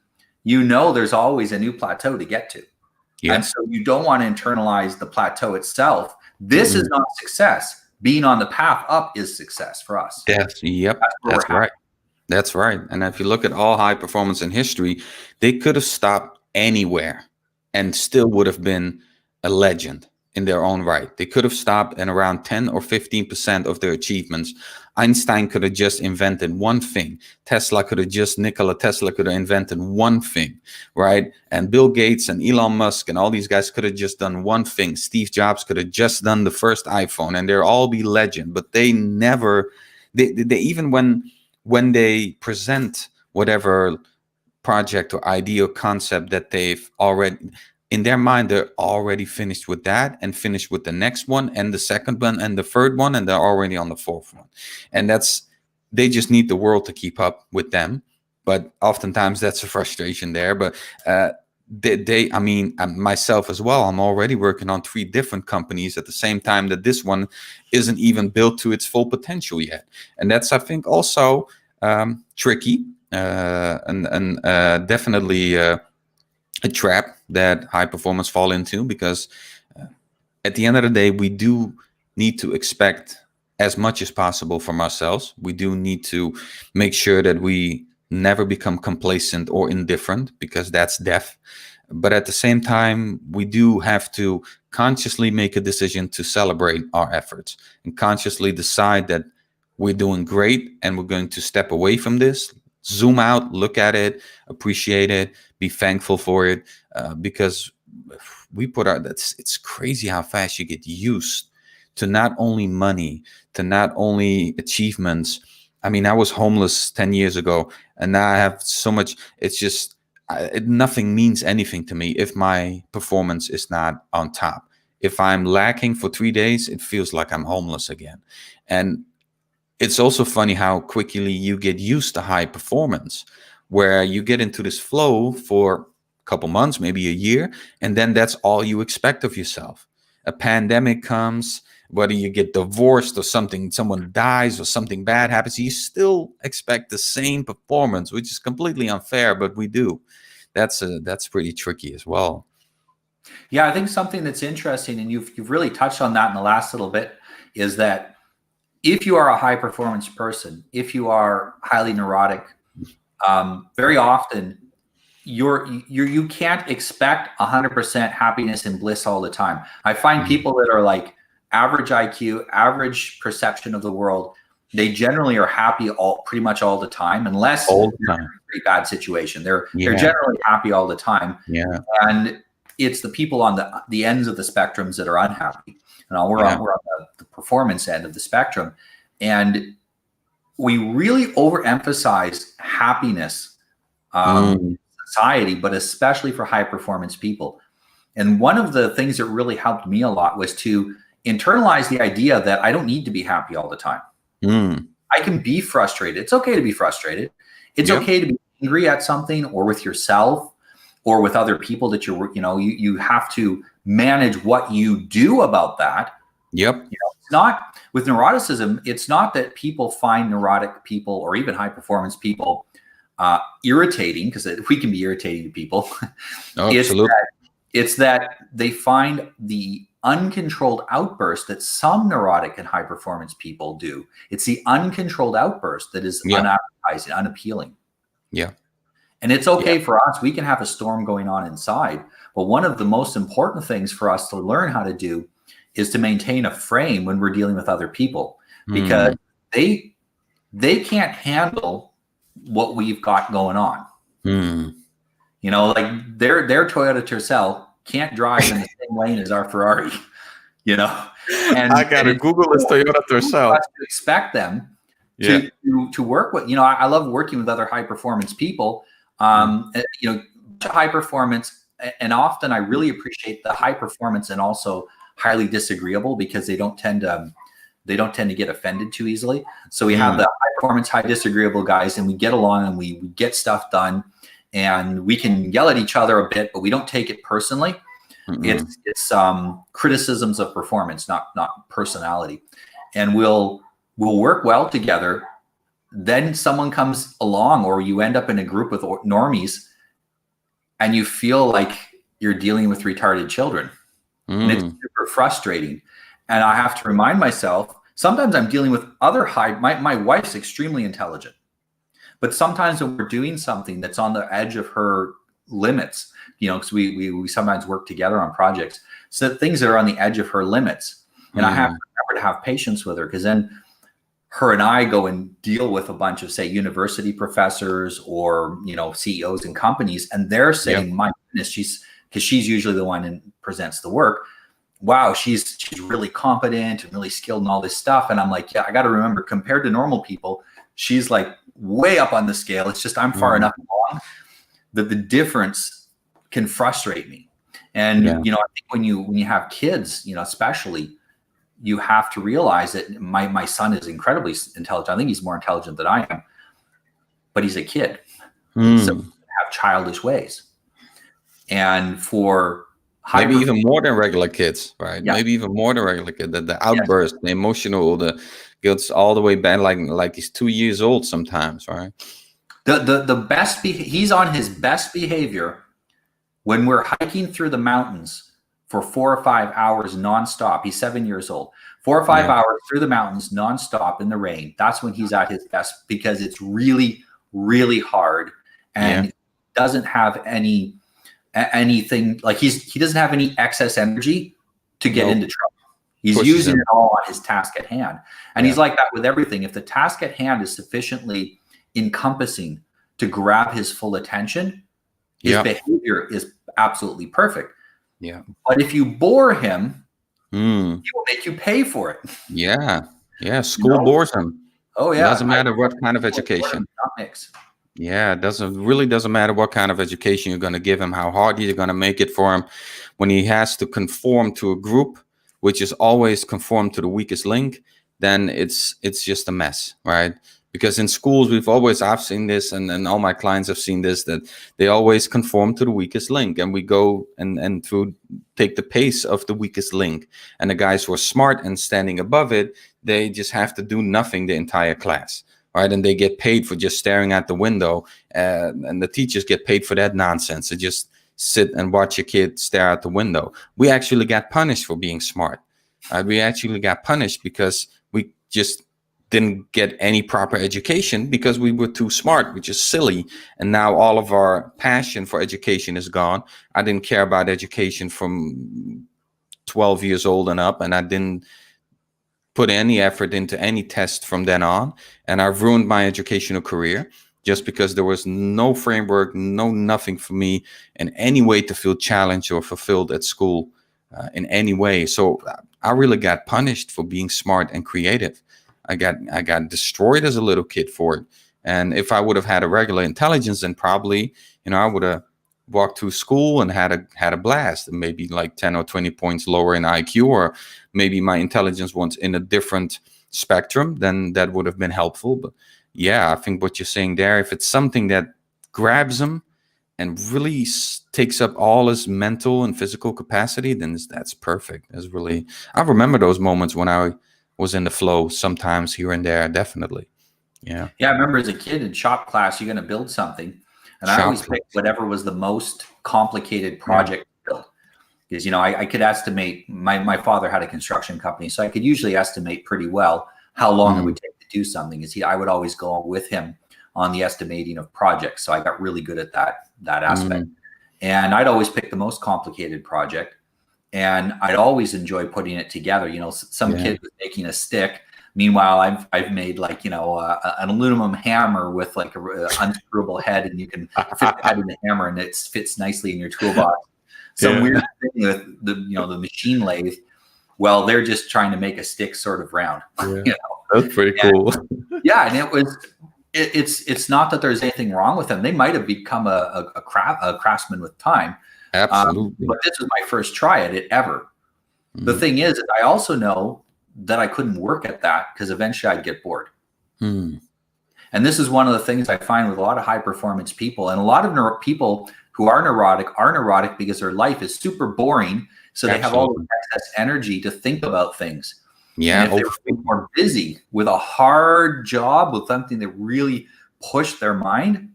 there's always a new plateau to get to. Yeah. And so you don't want to internalize the plateau itself. This is not success. Being on the path up is success for us. That's right. That's right. And if you look at all high performance in history, they could have stopped anywhere and still would have been a legend in their own right. They could have stopped at around 10 or 15% of their achievements. Einstein could have just invented one thing. Nikola Tesla could have invented one thing, right? And Bill Gates and Elon Musk and all these guys could have just done one thing. Steve Jobs could have just done the first iPhone, and they'll all be legend. But they never, they even when they present whatever project or idea or concept that they've already, in their mind, they're already finished with that and finished with the next one and the second one and the third one, and they're already on the fourth one. And they just need the world to keep up with them. But oftentimes that's a frustration there. But myself as well, I'm already working on 3 different companies at the same time that this one isn't even built to its full potential yet. And that's, I think, also tricky and definitely a trap that high performers fall into, because at the end of the day, we do need to expect as much as possible from ourselves. We do need to make sure that we never become complacent or indifferent, because that's death. But at the same time, we do have to consciously make a decision to celebrate our efforts and consciously decide that we're doing great and we're going to step away from this, zoom out, look at it, appreciate it, be thankful for it, because it's crazy how fast you get used to not only money, to not only achievements. I mean, I was homeless 10 years ago, and now I have so much. It's just nothing means anything to me if my performance is not on top. If I'm lacking for 3 days, it feels like I'm homeless again. And it's also funny how quickly you get used to high performance, where you get into this flow for a couple months, maybe a year, and then that's all you expect of yourself. A pandemic comes, whether you get divorced or someone dies or something bad happens, you still expect the same performance, which is completely unfair, but we do. That's pretty tricky as well. Yeah, I think something that's interesting, and you've really touched on that in the last little bit, is that if you are a high performance person, if you are highly neurotic, very often you can't expect 100% happiness and bliss all the time. I find people that are like average IQ, average perception of the world, they generally are happy pretty much all the time, unless pretty bad situation. They're Yeah. generally happy all the time. Yeah. And it's the people on the ends of the spectrums that are unhappy. And we're on the performance end of the spectrum. And we really overemphasize happiness in society, but especially for high performance people. And one of the things that really helped me a lot was to internalize the idea that I don't need to be happy all the time. I can be frustrated. It's okay to be frustrated. It's okay to be angry at something, or with yourself, or with other people that you have to manage what you do about that. It's not with neuroticism. It's not that people find neurotic people or even high performance people irritating, because we can be irritating to people. Absolutely. It's that they find the uncontrolled outburst that some neurotic and high performance people do. It's the uncontrolled outburst that is unappetizing, unappealing. Yeah. And it's okay for us. We can have a storm going on inside. But one of the most important things for us to learn how to do is to maintain a frame when we're dealing with other people, because they can't handle what we've got going on. Like their Toyota Tercel can't drive in the same lane as our Ferrari, And I gotta Google this Toyota Tercel. To expect them to work with, I love working with other high performance people, high performance. And often I really appreciate the high performance and also highly disagreeable, because they don't tend to get offended too easily. So we have the high performance, high disagreeable guys, and we get along and we get stuff done, and we can yell at each other a bit, but we don't take it personally. It's criticisms of performance, not personality. And we'll work well together. Then someone comes along, or you end up in a group with normies, and you feel like you're dealing with retarded children. And it's super frustrating. And I have to remind myself, sometimes I'm dealing with other my wife's extremely intelligent, but sometimes when we're doing something that's on the edge of her limits, because we sometimes work together on projects, so things that are on the edge of her limits. And I have to remember to have patience with her, because then her and I go and deal with a bunch of, say, university professors or, CEOs and companies, and they're saying, my goodness, because she's usually the one who presents the work. Wow, she's really competent and really skilled in all this stuff. And I'm like, I got to remember, compared to normal people, she's like way up on the scale. It's just I'm far enough along that the difference can frustrate me. And I think when you have kids, especially, you have to realize that my son is incredibly intelligent. I think he's more intelligent than I am, but he's a kid, so have childish ways. And for maybe even more than regular kids, right? Yeah. Maybe even more than regular kids. The outburst, the emotional, the gets all the way back, like he's 2 years old sometimes, right? The best he's on his best behavior when we're hiking through the mountains for 4 or 5 hours nonstop. He's 7 years old. 4 or 5 hours through the mountains nonstop in the rain. That's when he's at his best, because it's really, really hard, and doesn't have anything, like he doesn't have any excess energy to get into trouble. He's using it all on his task at hand. And he's like that with everything. If the task at hand is sufficiently encompassing to grab his full attention, his behavior is absolutely perfect. Yeah. But if you bore him, he will make you pay for it. Yeah. School bores him. Oh yeah. It doesn't matter what kind of education. Yeah, it really doesn't matter what kind of education you're going to give him, how hard you're going to make it for him. When he has to conform to a group, which is always conform to the weakest link, then it's just a mess, right? Because in schools, I've seen this, and all my clients have seen this, that they always conform to the weakest link, and we go and take the pace of the weakest link. And the guys who are smart and standing above it, they just have to do nothing the entire class. Right, and they get paid for just staring at the window, and the teachers get paid for that nonsense. To just sit and watch your kid stare out the window. We actually got punished for being smart. We actually got punished because we just didn't get any proper education because we were too smart, which is silly. And now all of our passion for education is gone. I didn't care about education from 12 years old and up, and I didn't put any effort into any test from then on, and I've ruined my educational career. just because there was no framework, no nothing for me in any way to feel challenged or fulfilled at school in any way. So I really got punished for being smart and creative. I got destroyed as a little kid for it. And if I would have had a regular intelligence, then probably, I would have walked through school and had a blast, and maybe like 10 or 20 points lower in IQ, or maybe my intelligence was in a different spectrum, then that would have been helpful. But yeah, I think what you're saying there, if it's something that grabs him and really takes up all his mental and physical capacity, then that's perfect. That's really, I remember those moments when I was in the flow sometimes here and there, definitely. Yeah. Yeah, I remember as a kid in shop class, you're going to build something. And I always picked whatever was the most complicated project to build. Because, I could estimate, my father had a construction company, so I could usually estimate pretty well how long it would take to do something. I would always go with him on the estimating of projects. So I got really good at that aspect. And I'd always pick the most complicated project. And I'd always enjoy putting it together. Some kid was making a stick. Meanwhile, I've made like, an aluminum hammer with like a unscrewable head, and you can fit the head in the hammer and it fits nicely in your toolbox. Some weird thing with the machine lathe. Well, they're just trying to make a stick sort of round. Yeah. That's pretty cool. Yeah. And it's not that there's anything wrong with them. They might have become a craftsman with time. Absolutely. But this was my first try at it ever. The thing is, I also know that I couldn't work at that because eventually I'd get bored. And this is one of the things I find with a lot of high performance people, and a lot of people who are neurotic because their life is super boring. So they have all the excess energy to think about things. Yeah. And if they were more busy with a hard job, with something that really pushed their mind,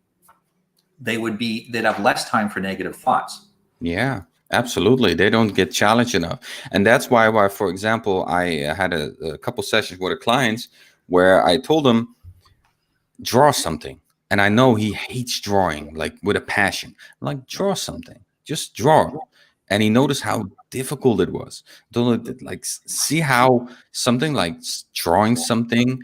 they'd have less time for negative thoughts. Yeah. Absolutely. They don't get challenged enough. And that's why, for example, I had a couple sessions with the clients where I told them, draw something. And I know he hates drawing, like with a passion. I'm like, draw something. Just draw. And he noticed how difficult it was. See how something like drawing something,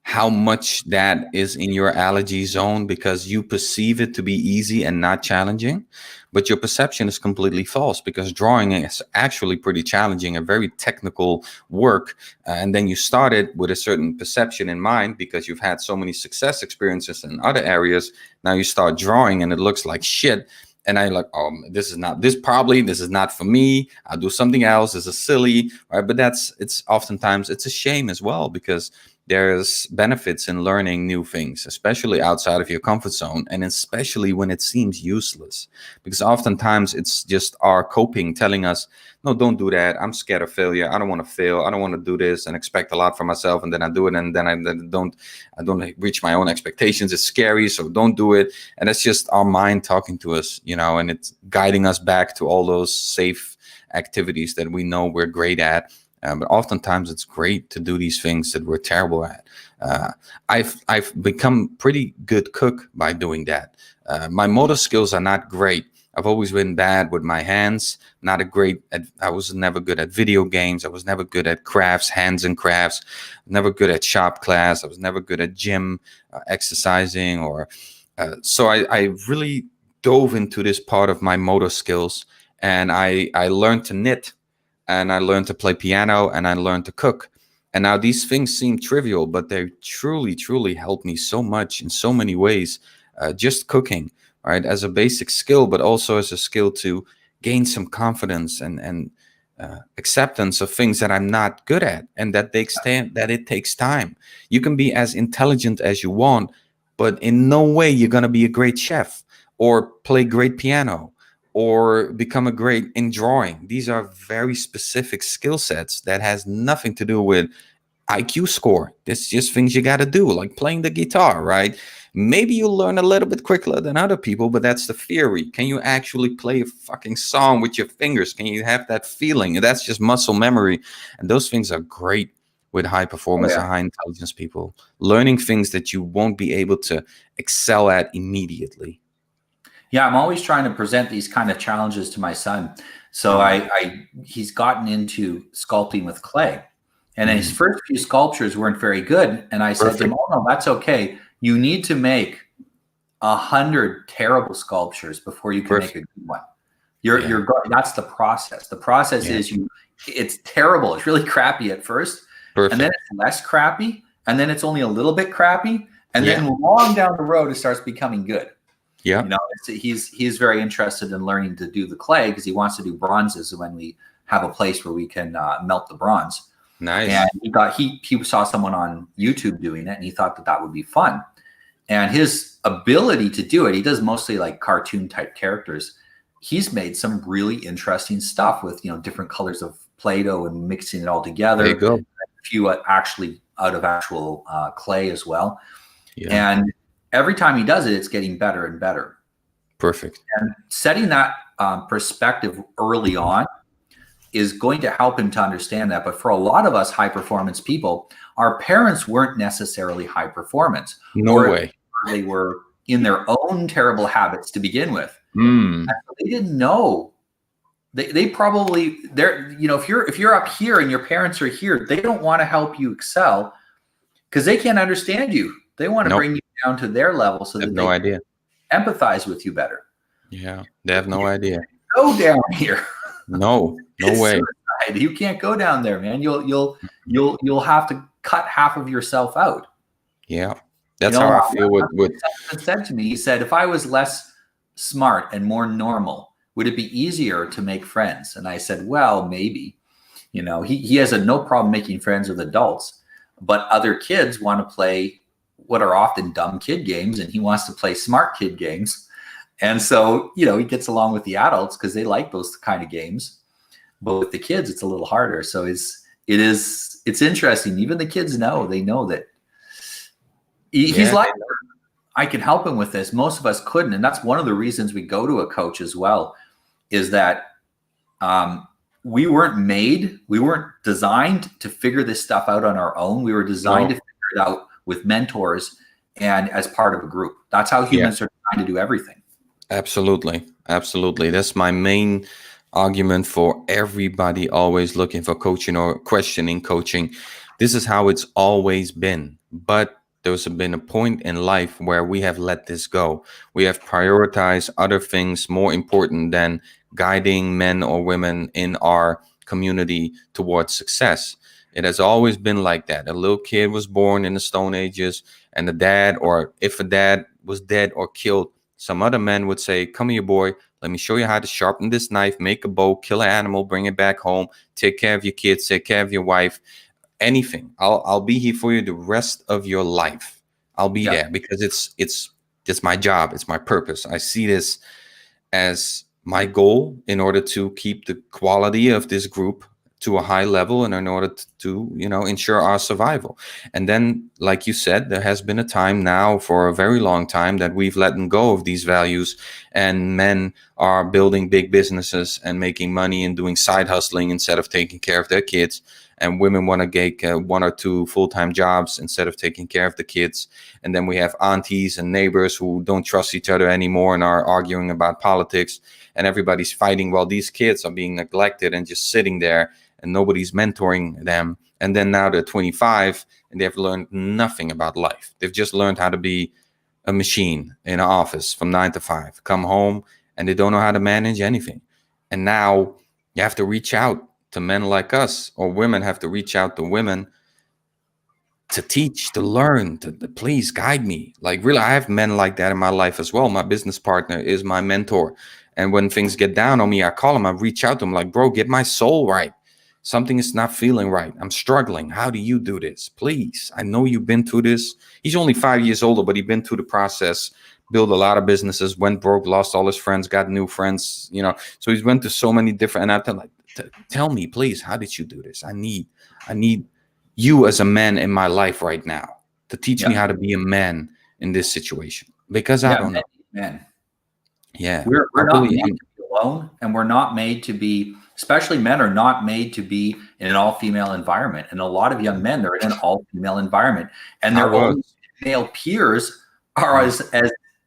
how much that is in your allergy zone because you perceive it to be easy and not challenging, but your perception is completely false, because drawing is actually pretty challenging, a very technical work. And then you started with a certain perception in mind because you've had so many success experiences in other areas. Now you start drawing and it looks like shit. And I like, this is not for me. I'll do something else. This is silly, right? But oftentimes it's a shame as well, because there's benefits in learning new things, especially outside of your comfort zone, and especially when it seems useless, because oftentimes it's just our coping telling us, no, don't do that. I'm scared of failure. I don't want to fail. I don't want to do this and expect a lot from myself. And then I do it. And then I don't reach my own expectations. It's scary. So don't do it. And it's just our mind talking to us, and it's guiding us back to all those safe activities that we know we're great at. But oftentimes it's great to do these things that we're terrible at. I've become pretty good cook by doing that. My motor skills are not great. I've always been bad with my hands. I was never good at video games. I was never good at crafts, hands and crafts. Never good at shop class. I was never good at gym, exercising, so I really dove into this part of my motor skills, and I learned to knit. And I learned to play piano, and I learned to cook. And now these things seem trivial, but they truly, truly helped me so much in so many ways. Just cooking, right, as a basic skill, but also as a skill to gain some confidence and acceptance of things that I'm not good at, and that it takes time. You can be as intelligent as you want, but in no way you're going to be a great chef or play great piano or become a great in drawing. These are very specific skill sets that has nothing to do with IQ score. It's just things you got to do, like playing the guitar, right? Maybe you'll learn a little bit quicker than other people, but that's the theory. Can you actually play a fucking song with your fingers? Can you have that feeling? And that's just muscle memory. And those things are great with high performance and high intelligence people. Learning things that you won't be able to excel at immediately. Yeah, I'm always trying to present these kind of challenges to my son. So he's gotten into sculpting with clay. And his first few sculptures weren't very good. And I said to him, oh, no, that's okay. you need to make 100 terrible sculptures before you can Perfect. make a good one. That's the process. The process is it's terrible. It's really crappy at first. Perfect. And then it's less crappy. And then it's only a little bit crappy. And then long down the road, it starts becoming good. Yeah. You know, he's very interested in learning to do the clay because he wants to do bronzes when we have a place where we can melt the bronze. Nice. And he saw someone on YouTube doing it, and he thought that would be fun. And his ability to do it, he does mostly like cartoon type characters. He's made some really interesting stuff with, you know, different colors of Play-Doh and mixing it all together. There you go. A few actually out of actual clay as well. Yeah. And every time he does it, it's getting better and better. Perfect. And setting that perspective early on is going to help him to understand that. But for a lot of us high performance people, our parents weren't necessarily high performance. No way. They were in their own terrible habits to begin with. Mm. So they didn't know. They probably, you know, if you're up here and your parents are here, they don't want to help you excel because they can't understand you. They want to bring you down to their level so that they empathize with you better. Yeah, they have no idea. Go down here. No way. Suicide. You can't go down there, man. You'll have to cut half of yourself out. Yeah, that's how I feel with. Said to me, he said, if I was less smart and more normal, would it be easier to make friends? And I said, well, maybe. You know, he has no problem making friends with adults, but other kids want to play what are often dumb kid games, and he wants to play smart kid games. And so, you know, he gets along with the adults because they like those kind of games. But with the kids, it's a little harder. So it's interesting. Even the kids know that he's like, I can help him with this. Most of us couldn't. And that's one of the reasons we go to a coach as well, is that we weren't designed to figure this stuff out on our own. We were designed to figure it out with mentors and as part of a group. That's how humans are trying to do everything. Absolutely. That's my main argument for everybody always looking for coaching or questioning coaching. This is how it's always been. But there's been a point in life where we have let this go. We have prioritized other things more important than guiding men or women in our community towards success. It has always been like that. A little kid was born in the Stone Ages, and the dad, or if a dad was dead or killed, some other men would say, come here, boy, let me show you how to sharpen this knife, make a bow, kill an animal, bring it back home, take care of your kids, take care of your wife, anything. I'll be here for you the rest of your life. I'll be there because it's my job. It's my purpose. I see this as my goal in order to keep the quality of this group to a high level and in order to, you know, ensure our survival. And then, like you said, there has been a time now for a very long time that we've let go of these values, and men are building big businesses and making money and doing side hustling instead of taking care of their kids. And women want to get 1 or 2 full-time jobs instead of taking care of the kids. And then we have aunties and neighbors who don't trust each other anymore and are arguing about politics, and everybody's fighting while these kids are being neglected and just sitting there, and nobody's mentoring them. And then now they're 25 and they've learned nothing about life. They've just learned how to be a machine in an office from 9 to 5, come home, and they don't know how to manage anything. And now you have to reach out to men like us, or women have to reach out to women to teach, to learn, to please guide me. Like, really, I have men like that in my life as well. My business partner is my mentor. And when things get down on me, I call him, I reach out to him like, bro, get my soul right. Something is not feeling right. I'm struggling. How do you do this? Please. I know you've been through this. He's only 5 years older, but he's been through the process, built a lot of businesses, went broke, lost all his friends, got new friends, you know. So he's went to so many different, and I tell like, tell me, please, how did you do this? I need you as a man in my life right now to teach me how to be a man in this situation, because I don't know. Man. Yeah. We're not made to be alone, and we're not made to be, especially men are not made to be in an all-female environment. And a lot of young men, they're in an all-female environment, and their own male peers are as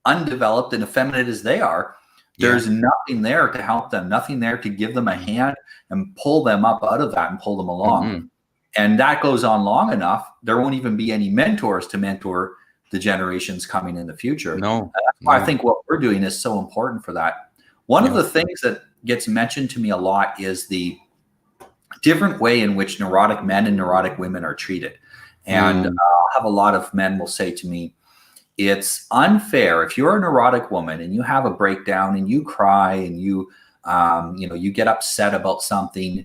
undeveloped and effeminate as they are. There's nothing there to help them, nothing there to give them a hand and pull them up out of that and pull them along. And that goes on long enough, there won't even be any mentors to mentor the generations coming in the future. No, That's why I no. think what we're doing is so important for that. One of Yeah. the things that gets mentioned to me a lot is the different way in which neurotic men and neurotic women are treated. And I'll have a lot of men will say to me, it's unfair if you're a neurotic woman and you have a breakdown and you cry and you you get upset about something,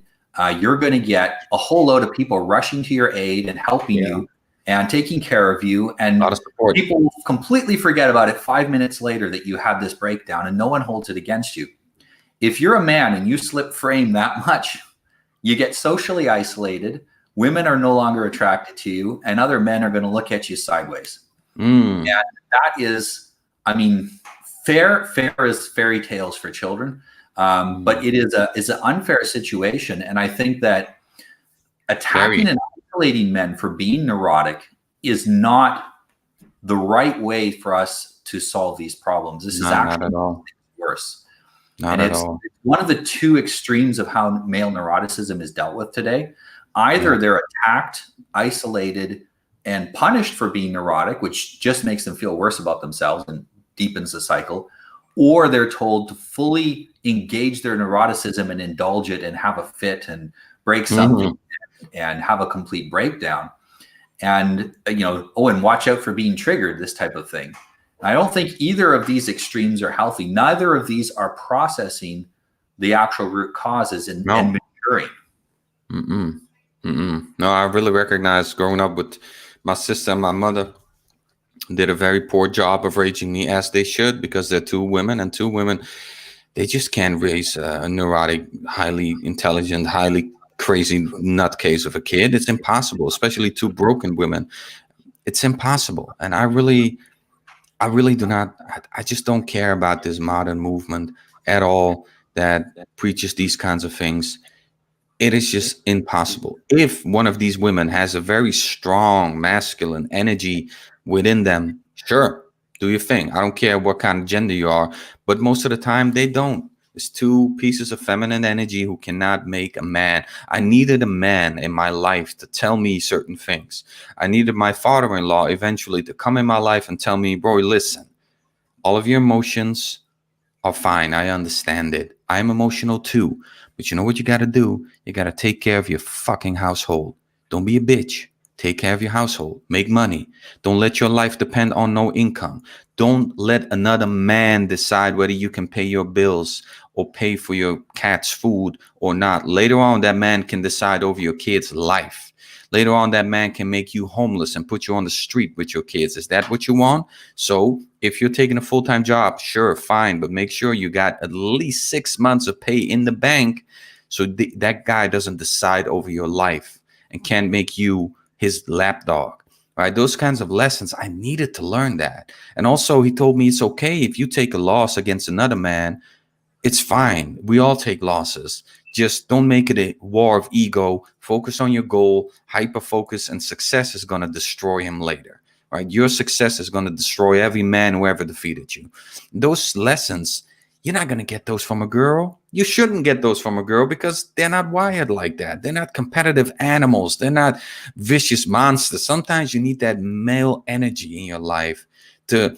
you're going to get a whole load of people rushing to your aid and helping Yeah. you and taking care of you. A lot And of support. people will completely forget about it 5 minutes later that you had this breakdown and no one holds it against you. If you're a man and you slip frame that much, you get socially isolated. Women are no longer attracted to you, and other men are going to look at you sideways. And that is, I mean, fair is fairy tales for children, but it is an unfair situation. And I think that attacking and isolating men for being neurotic is not the right way for us to solve these problems. This is actually not at all. worse. Not and at all. it's one of the two extremes of how male neuroticism is dealt with today. Either they're attacked, isolated, and punished for being neurotic, which just makes them feel worse about themselves and deepens the cycle, or they're told to fully engage their neuroticism and indulge it and have a fit and break something and have a complete breakdown. And, and watch out for being triggered, this type of thing. I don't think either of these extremes are healthy. Neither of these are processing the actual root causes and maturing. No, I really recognize growing up with my sister and my mother did a very poor job of raising me, as they should, because they're two women, and two women, they just can't raise a neurotic, highly intelligent, highly crazy nutcase of a kid. It's impossible, especially two broken women. It's impossible. And I really do not, I just don't care about this modern movement at all that preaches these kinds of things. It is just impossible. If one of these women has a very strong masculine energy within them, sure, do your thing. I don't care what kind of gender you are, but most of the time they don't. It's two pieces of feminine energy who cannot make a man. I needed a man in my life to tell me certain things. I needed my father-in-law eventually to come in my life and tell me, bro, listen, all of your emotions are fine. I understand it. I'm emotional too. But you know what you got to do? You got to take care of your fucking household. Don't be a bitch. Take care of your household. Make money. Don't let your life depend on no income. Don't let another man decide whether you can pay your bills or pay for your cat's food or not. Later on, that man can decide over your kid's life. Later on, that man can make you homeless and put you on the street with your kids. Is that what you want? So if you're taking a full-time job, sure, fine. But make sure you got at least 6 months of pay in the bank so that guy doesn't decide over your life and can't make you his lapdog. Right? Those kinds of lessons, I needed to learn that. And also, he told me it's okay if you take a loss against another man. It's fine. We all take losses. Just don't make it a war of ego. Focus on your goal, hyper focus, and success is going to destroy him later. Right? Your success is going to destroy every man who ever defeated you. Those lessons, you're not going to get those from a girl. You shouldn't get those from a girl because they're not wired like that. They're not competitive animals. They're not vicious monsters. Sometimes you need that male energy in your life to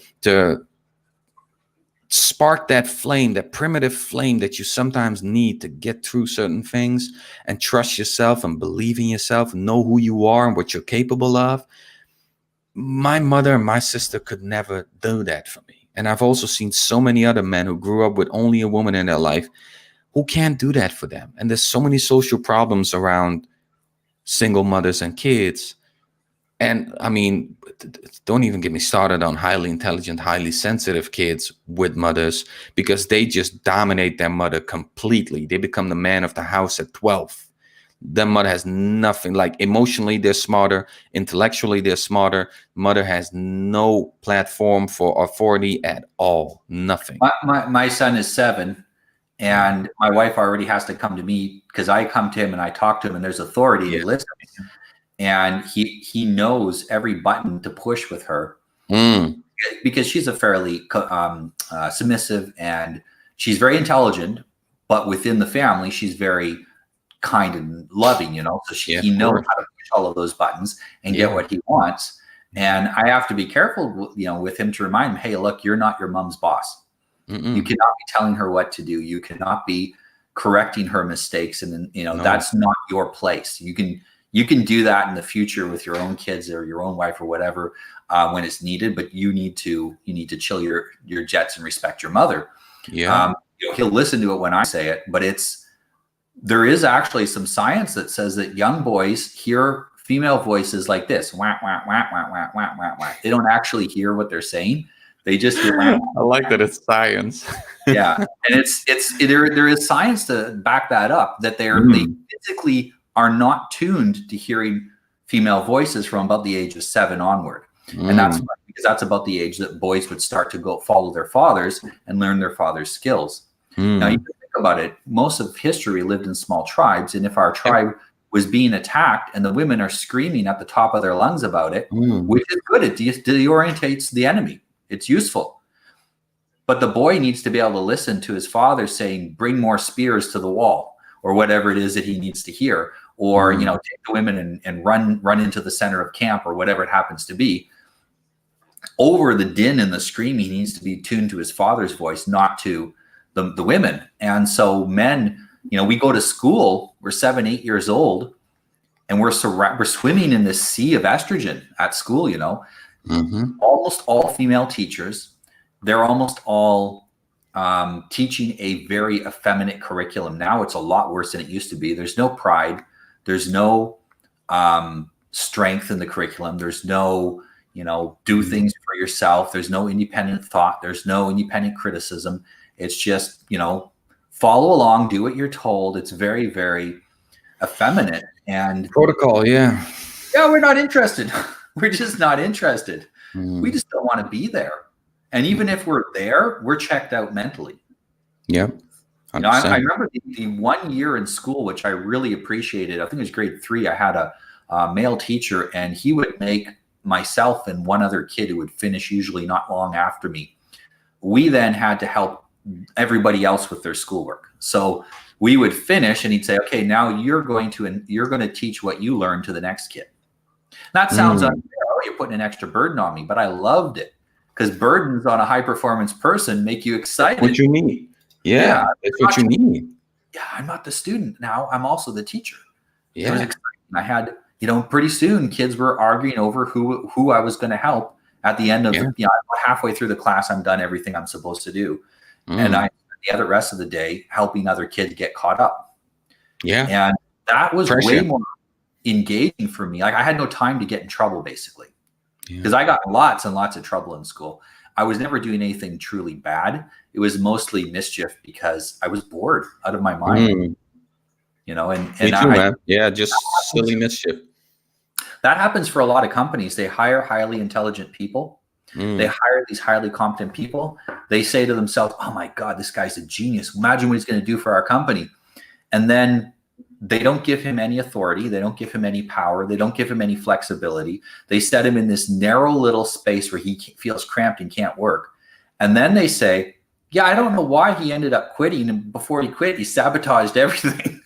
spark that flame, that primitive flame that you sometimes need to get through certain things and trust yourself and believe in yourself and know who you are and what you're capable of. My mother and my sister could never do that for me. And I've also seen so many other men who grew up with only a woman in their life who can't do that for them. And there's so many social problems around single mothers and kids. And I mean, don't even get me started on highly intelligent, highly sensitive kids with mothers, because they just dominate their mother completely. They become the man of the house at 12. Their mother has nothing. Like emotionally, they're smarter. Intellectually, they're smarter. Mother has no platform for authority at all. Nothing. My son is 7, and my wife already has to come to me because I come to him and I talk to him, and there's authority. He listens. And he knows every button to push with her because she's a fairly submissive, and she's very intelligent, but within the family, she's very kind and loving, So he knows how to push all of those buttons and get what he wants. And I have to be careful, with him to remind him, hey, look, you're not your mom's boss. Mm-mm. You cannot be telling her what to do. You cannot be correcting her mistakes. And, No. that's not your place. You can do that in the future with your own kids or your own wife or whatever, when it's needed, but you need to chill your jets and respect your mother. Yeah. He'll listen to it when I say it, but there is actually some science that says that young boys hear female voices like this, wah, wah, wah, wah, wah, wah, wah, wah. They don't actually hear what they're saying. They just hear wah, wah. I like that it's science. Yeah. And there is science to back that up, that they physically are not tuned to hearing female voices from about the age of 7 onward. And that's because that's about the age that boys would start to go follow their fathers and learn their father's skills. Now, you can think about it. Most of history lived in small tribes. And if our tribe was being attacked and the women are screaming at the top of their lungs about it, which is good, it deorientates the enemy. It's useful. But the boy needs to be able to listen to his father saying, bring more spears to the wall, or whatever it is that he needs to hear, or, take the women and run into the center of camp, or whatever it happens to be. Over the din and the screaming, he needs to be tuned to his father's voice, not to the women. And so men, we go to school, we're 7, 8 years old, and we're swimming in this sea of estrogen at school, Almost all female teachers, they're almost all teaching a very effeminate curriculum. Now it's a lot worse than it used to be. There's no pride. There's no strength in the curriculum. There's no, do things for yourself. There's no independent thought. There's no independent criticism. It's just, follow along, do what you're told. It's very, very effeminate. And protocol, yeah, we're not interested. We're just not interested. We just don't want to be there. And even if we're there, we're checked out mentally. Yeah. I remember the 1 year in school, which I really appreciated. I think it was grade 3. I had a male teacher, and he would make myself and one other kid who would finish usually not long after me. We then had to help everybody else with their schoolwork. So we would finish, and he'd say, okay, now you're going to teach what you learned to the next kid. That sounds unfair. Oh, you're putting an extra burden on me, but I loved it, because burdens on a high performance person make you excited. What you need. Yeah, that's what you need. Yeah, I'm not the student now. I'm also the teacher. Yeah. It was exciting. I had, pretty soon kids were arguing over who I was going to help. At the end of, halfway through the class, I'm done everything I'm supposed to do. And I spent the rest of the day helping other kids get caught up. Yeah. And that was way more engaging for me. Like, I had no time to get in trouble, basically, because I got lots and lots of trouble in school. I was never doing anything truly bad. It was mostly mischief because I was bored out of my mind. And me too, man. Yeah, just silly mischief. That happens for a lot of companies. They hire highly intelligent people. They hire these highly competent people. They say to themselves, oh my God, this guy's a genius. Imagine what he's going to do for our company. And then they don't give him any authority. They don't give him any power. They don't give him any flexibility. They set him in this narrow little space where he feels cramped and can't work. And then they say, yeah, I don't know why he ended up quitting. And before he quit, he sabotaged everything.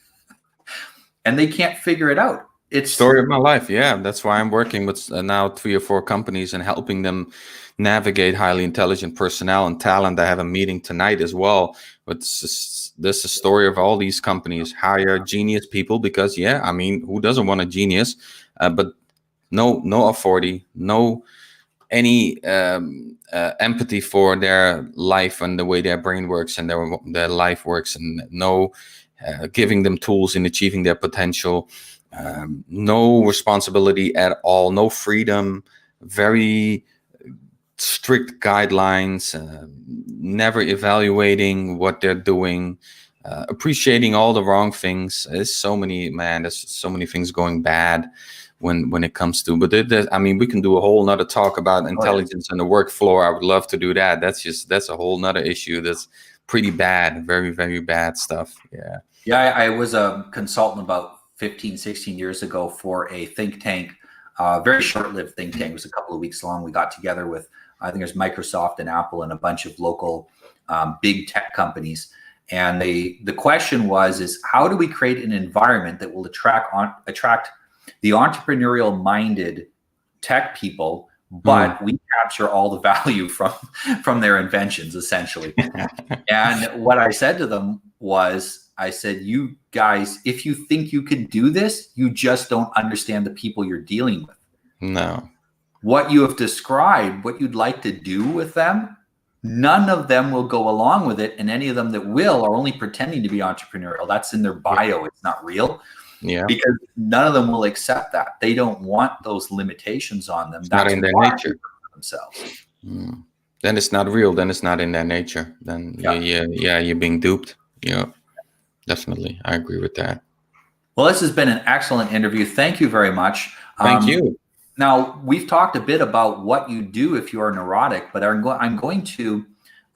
And they can't figure it out. It's story of my life. Yeah, that's why I'm working with now 3 or 4 companies and helping them navigate highly intelligent personnel and talent. I have a meeting tonight as well. But this is the story of all these companies. Hire genius people because, who doesn't want a genius? But no authority, no any empathy for their life and the way their brain works and their life works, and no giving them tools in achieving their potential. No responsibility at all, no freedom, very strict guidelines, never evaluating what they're doing, appreciating all the wrong things. There's so many things going bad when it comes to, but we can do a whole nother talk about intelligence and the work floor. I would love to do that. That's a whole nother issue. That's pretty bad, very, very bad stuff. Yeah. Yeah. I was a consultant about 15, 16 years ago for a think tank, very short-lived think tank. It was a couple of weeks long. We got together with, I think there's Microsoft and Apple and a bunch of local big tech companies. And the question is how do we create an environment that will attract the entrepreneurial minded tech people but we capture all the value from their inventions, essentially. And what I said to them was, I said, you guys, if you think you can do this, you just don't understand the people you're dealing with. No. What you have described, what you'd like to do with them, none of them will go along with it. And any of them that will are only pretending to be entrepreneurial. That's in their bio. It's not real. Yeah. Because none of them will accept that. They don't want those limitations on them. It's That's not in their nature. Themselves. Then it's not real. Then it's not in their nature. Then you're being duped. Yeah, definitely. I agree with that. Well, this has been an excellent interview. Thank you very much. Thank you. Now, we've talked a bit about what you do if you are neurotic, but I'm going to,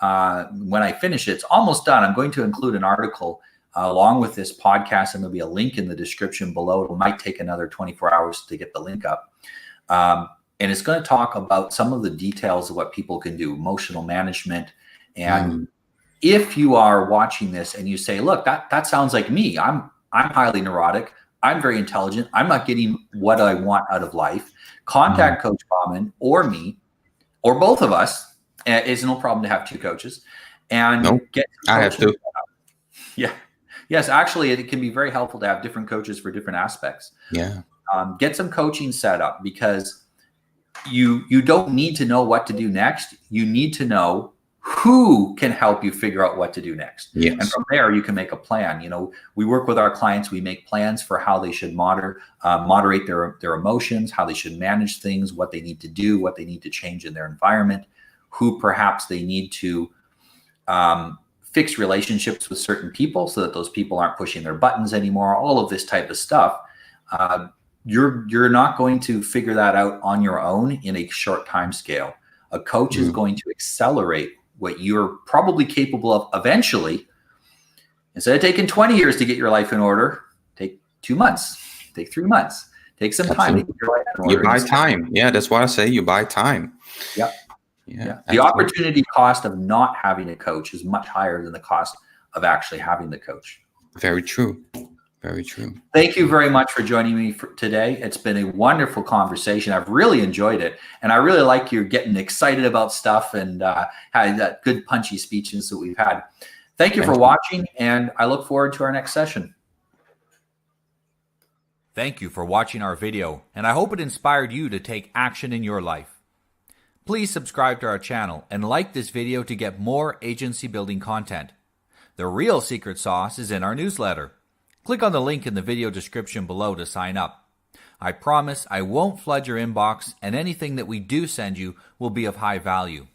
when I finish it, it's almost done. I'm going to include an article along with this podcast, and there'll be a link in the description below. It might take another 24 hours to get the link up. And it's going to talk about some of the details of what people can do, emotional management. And if you are watching this and you say, look, that sounds like me. I'm highly neurotic. I'm very intelligent. I'm not getting what I want out of life. Contact Coach Bahman or me, or both of us. It's no problem to have two coaches. And get I have to. Yeah. Yes, actually, it can be very helpful to have different coaches for different aspects. Yeah. Get some coaching set up, because you don't need to know what to do next. You need to know who can help you figure out what to do next. Yes. And from there, you can make a plan. You know, we work with our clients. We make plans for how they should moderate their emotions, how they should manage things, what they need to do, what they need to change in their environment, who perhaps they need to fix relationships with certain people so that those people aren't pushing their buttons anymore, all of this type of stuff. You're not going to figure that out on your own in a short time scale. A coach is going to accelerate what you're probably capable of eventually. Instead of taking 20 years to get your life in order, take 2 months, take 3 months, take some time to get your life in order. You buy time. Yeah, that's why I say you buy time. Yep. Yeah. The opportunity cost of not having a coach is much higher than the cost of actually having the coach. Very true. Very true. Thank you very much for joining me today. It's been a wonderful conversation. I've really enjoyed it. And I really like you getting excited about stuff and having that good punchy speeches that we've had. Thank you for watching, and I look forward to our next session. Thank you for watching our video, and I hope it inspired you to take action in your life. Please subscribe to our channel and like this video to get more agency building content. The real secret sauce is in our newsletter. Click on the link in the video description below to sign up. I promise I won't flood your inbox, and anything that we do send you will be of high value.